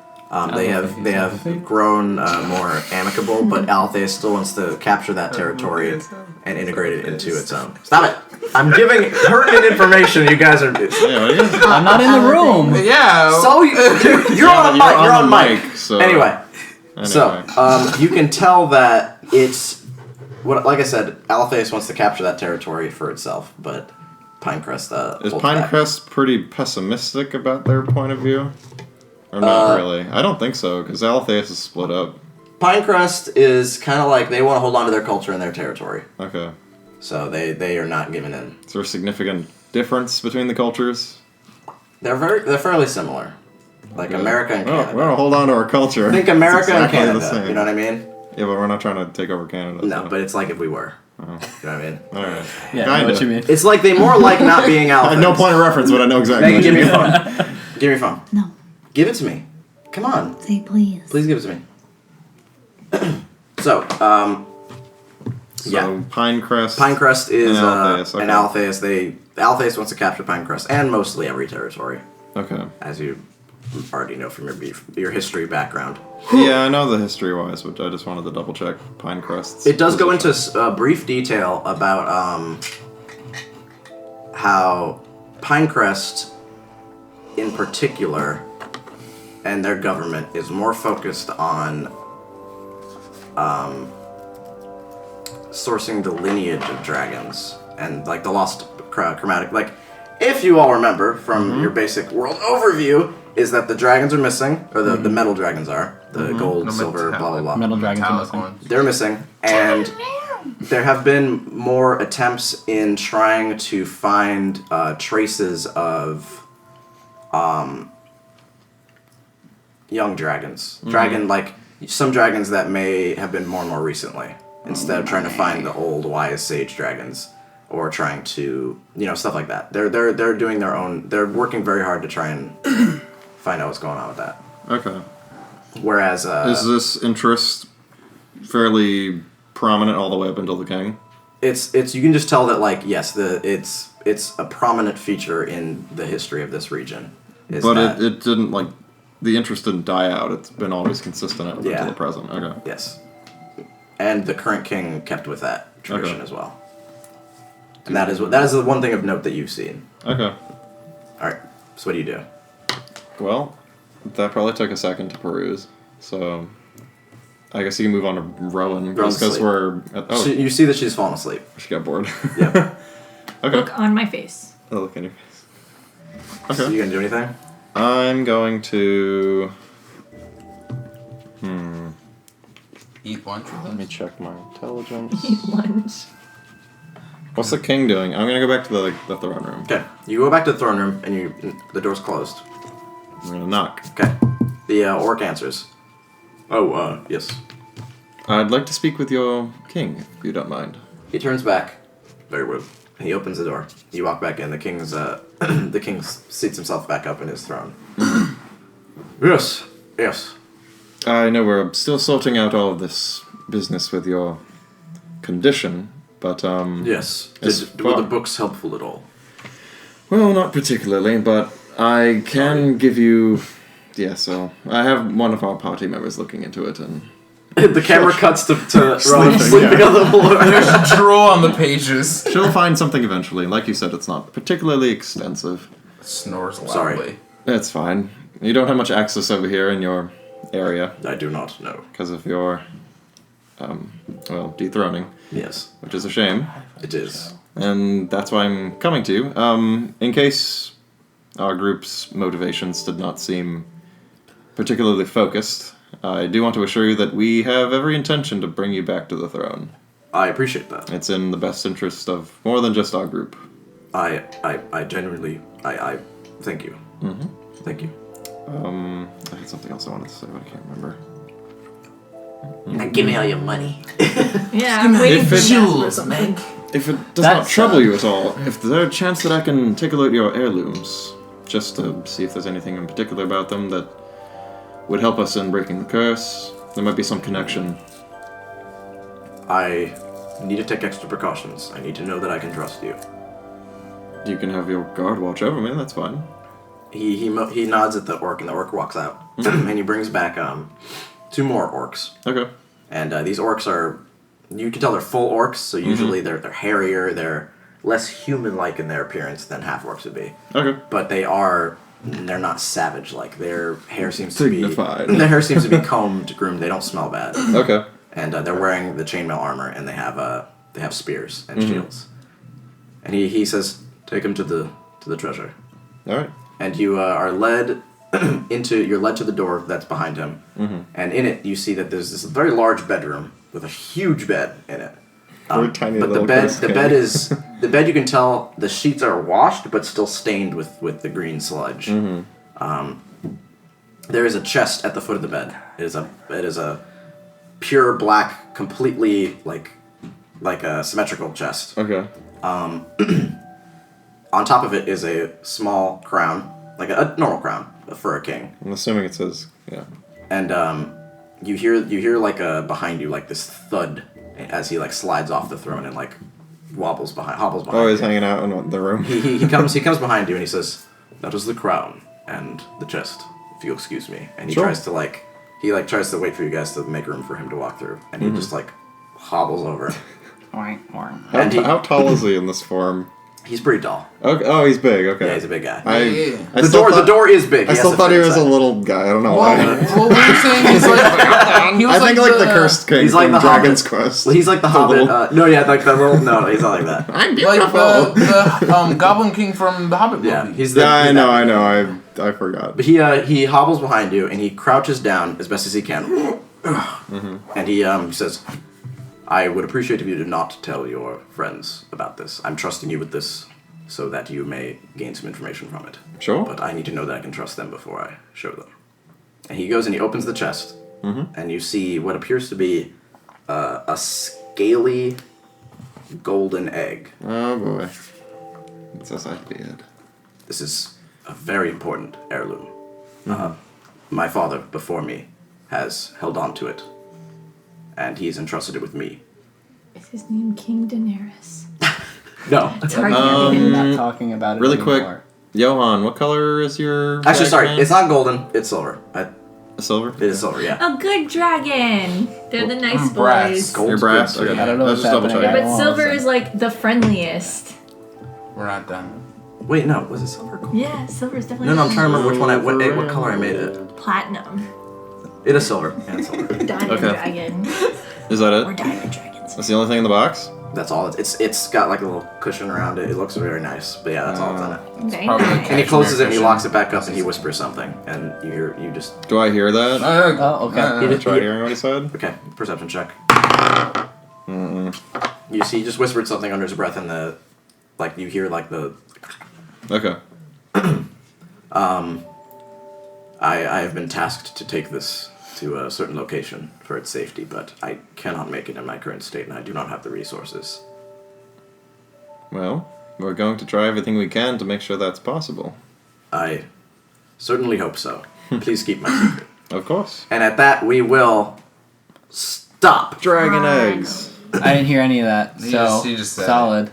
They have grown more amicable, but Alatheus still wants to capture that territory and integrate it into its own. Stop it! I'm giving pertinent information. You guys are. Yeah, what do you- I'm not in the room. Yeah. So you're on a mic. You're on mic. So Anyway, so anyway. you can tell that it's what. Like I said, Alatheus wants to capture that territory for itself, but Pinecrest Is holds back. Pinecrest pretty pessimistic about their point of view? Or not really? I don't think so, because Alatheus is split up. Pinecrest is kind of like they want to hold on to their culture and their territory, Okay. so they are not giving in. Is there a significant difference between the cultures? They're fairly similar, like Okay. America and Well, Canada. we're gonna hold on to our culture. I think America It's exactly and the Canada. same. You know what I mean? Yeah, but we're not trying to take over Canada. No, so. but it's like if we were. Oh. You know what I mean? All right. Yeah, I know what you mean. It's like they more like not being I alphas. have no point of reference, but I know exactly. Megan, what give you me your mean. phone. Give me your phone. No. Give it to me. Come on. Say please. Please give it to me. So, yeah. Pinecrest. Pinecrest is And Alatheus, and okay. Alatheus. Alatheus wants to capture Pinecrest and mostly every territory, Okay. as you already know from your history background. Yeah, I know the history-wise, but I just wanted to double-check Pinecrest's It does go position. into brief detail about how Pinecrest, in particular, and their government is more focused on sourcing the lineage of dragons and like the lost chromatic. Like, if you all remember from your basic world overview, is that the dragons are missing, or the metal dragons are, the gold, The silver, blah blah blah. Metal dragons are Metallic missing. ones. They're missing, and there have been more attempts in trying to find traces of young dragons. Like some dragons that may have been born more recently, instead of trying to find the old wise sage dragons, or trying to, stuff like that. They're doing their own. They're working very hard to try and find out what's going on with that. Okay. Whereas Is this interest fairly prominent all the way up until the king? it's you can just tell that, like, yes, it's a prominent feature in the history of this region. But it didn't, like, the interest didn't die out. It's been always consistent up until the present. Okay. Yes. And the current king kept with that tradition as well. And that is the one thing of note that you've seen. Okay. Alright, so what do you do? Well, that probably took a second to peruse. So, I guess you can move on to Rowan. Rowan's Because asleep. we're... You see that she's fallen asleep. she got bored. Yeah. Okay. Look on my face. Oh, look in your face. So Okay. you gonna do anything? I'm going to... Eat lunch with Let me us. check my intelligence. Eat lunch. What's the king doing? I'm gonna go back to the throne room. Okay. You go back to the throne room and the door's closed. I'm gonna knock. Okay. The orc answers. Oh, yes. I'd like to speak with your king, if you don't mind. He turns back. Very rude. He opens the door. You walk back in. The king's the king seats himself back up in his throne. Yes. Yes. I know we're still sorting out all of this business with your condition, but Yes. As Were the far- books helpful at all? well, not particularly, but I can give you... Yeah, so I have one of our party members looking into it, and... The camera cuts to Rowan Sleeping, sleeping yeah. on the floor. There's drool on the pages. She'll find something eventually. Like you said, it's not particularly extensive. Snores loudly. Sorry. It's fine. You don't have much access over here in your area I do not know. because of your, dethroning, Yes, which is a shame. it is. And that's why I'm coming to you. In case our group's motivations did not seem particularly focused, I do want to assure you that we have every intention to bring you back to the throne. I appreciate that. It's in the best interest of more than just our group. I genuinely, I thank you. Mm-hmm. Thank you. I had something else I wanted to say, but I can't remember. Now give me all your money. Yeah, I'm waiting If for it- Jasper or Jewels, something. man. If it does That's, not trouble you at all, if there's a chance that I can take a look at your heirlooms, just to see if there's anything in particular about them that would help us in breaking the curse, there might be some connection. I need to take extra precautions. I need to know that I can trust you. You can have your guard watch over me, that's fine. He nods at the orc, and the orc walks out, and he brings back two more orcs. Okay. And these orcs are, you can tell they're full orcs. So usually they're hairier, they're less human-like in their appearance than half orcs would be. Okay. But they're not savage-like. Their hair seems Dignified. to be their hair seems to be combed, groomed. They don't smell bad. Okay. And they're wearing the chainmail armor, and they have spears and shields. And he says, "Take him to the treasure." Alright. And you are led you're led to the door that's behind him. And in it, you see that there's this very large bedroom with a huge bed in it. Very tiny But little the cursed king. bed is the bed. You can tell the sheets are washed, but still stained with the green sludge. There is a chest at the foot of the bed. It is a pure black, completely like a symmetrical chest. Okay. On top of it is a small crown, like a normal crown for a king. I'm assuming it says, yeah. And you hear like behind you like this thud as he like slides off the throne and like hobbles behind Oh, he's you. hanging out in the room. He comes behind you and he says, "That is the crown and the chest. if you'll excuse me. And he Sure. tries to tries to wait for you guys to make room for him to walk through. And he just hobbles over. How tall is he in this form? He's pretty tall. Okay. Oh, he's big. Okay. Yeah, he's a big guy. The door is big. I still thought he was a little guy. I don't know why. What were you saying? He's like, I think like the Cursed King He's like from the Dragon's Hobbit. Quest. Well, he's like the Hobbit. little- No, he's not like that. I'm like beautiful. the Goblin King from the Hobbit movie. Yeah, he's I know. I forgot. But he hobbles behind you and he crouches down as best as he can. And he says, I would appreciate if you did not tell your friends about this. I'm trusting you with this so that you may gain some information from it. Sure. But I need to know that I can trust them before I show them. And he goes and he opens the chest, and you see what appears to be a scaly golden egg. Oh boy. It's as I feared. This is a very important heirloom. My father, before me, has held on to it, and he's entrusted it with me. Is his name King Daenerys? No. Targaryen. Not talking about it Really anymore. quick, Johan, what color is your? Actually, sorry, dragon? it's not golden, it's silver. Silver. It is silver, yeah. A good dragon. They're the nice brass. boys. Gold's Your brass. good, too. Okay. I don't know Let's what's just double happening. check. I But don't silver know. is like the friendliest. We're not done. Wait, no, was it silver or gold? Yeah, silver is definitely. No, I'm trying to remember which one what color I made it. Platinum. It is silver. Yeah, it's silver. Diamond Okay. dragon. Is that Or it? diamond dragons. That's the only thing in the box. That's all. It's got like a little cushion around it. It looks very nice. But yeah, that's all that's on it. Very probably nice. And he closes it and he cushion. locks it back up and he whispers something. And you just... Do I hear that? Oh, okay. He Try hearing what he said. Okay, perception check. You see, he just whispered something under his breath and you hear like the... Okay. I have been tasked to take this to a certain location for its safety, but I cannot make it in my current state, and I do not have the resources. Well, we're going to try everything we can to make sure that's possible. I certainly hope so. Please keep my secret. Of course. And at that, we will stop. Dragon eggs. I didn't hear any of that. He So just said it. solid.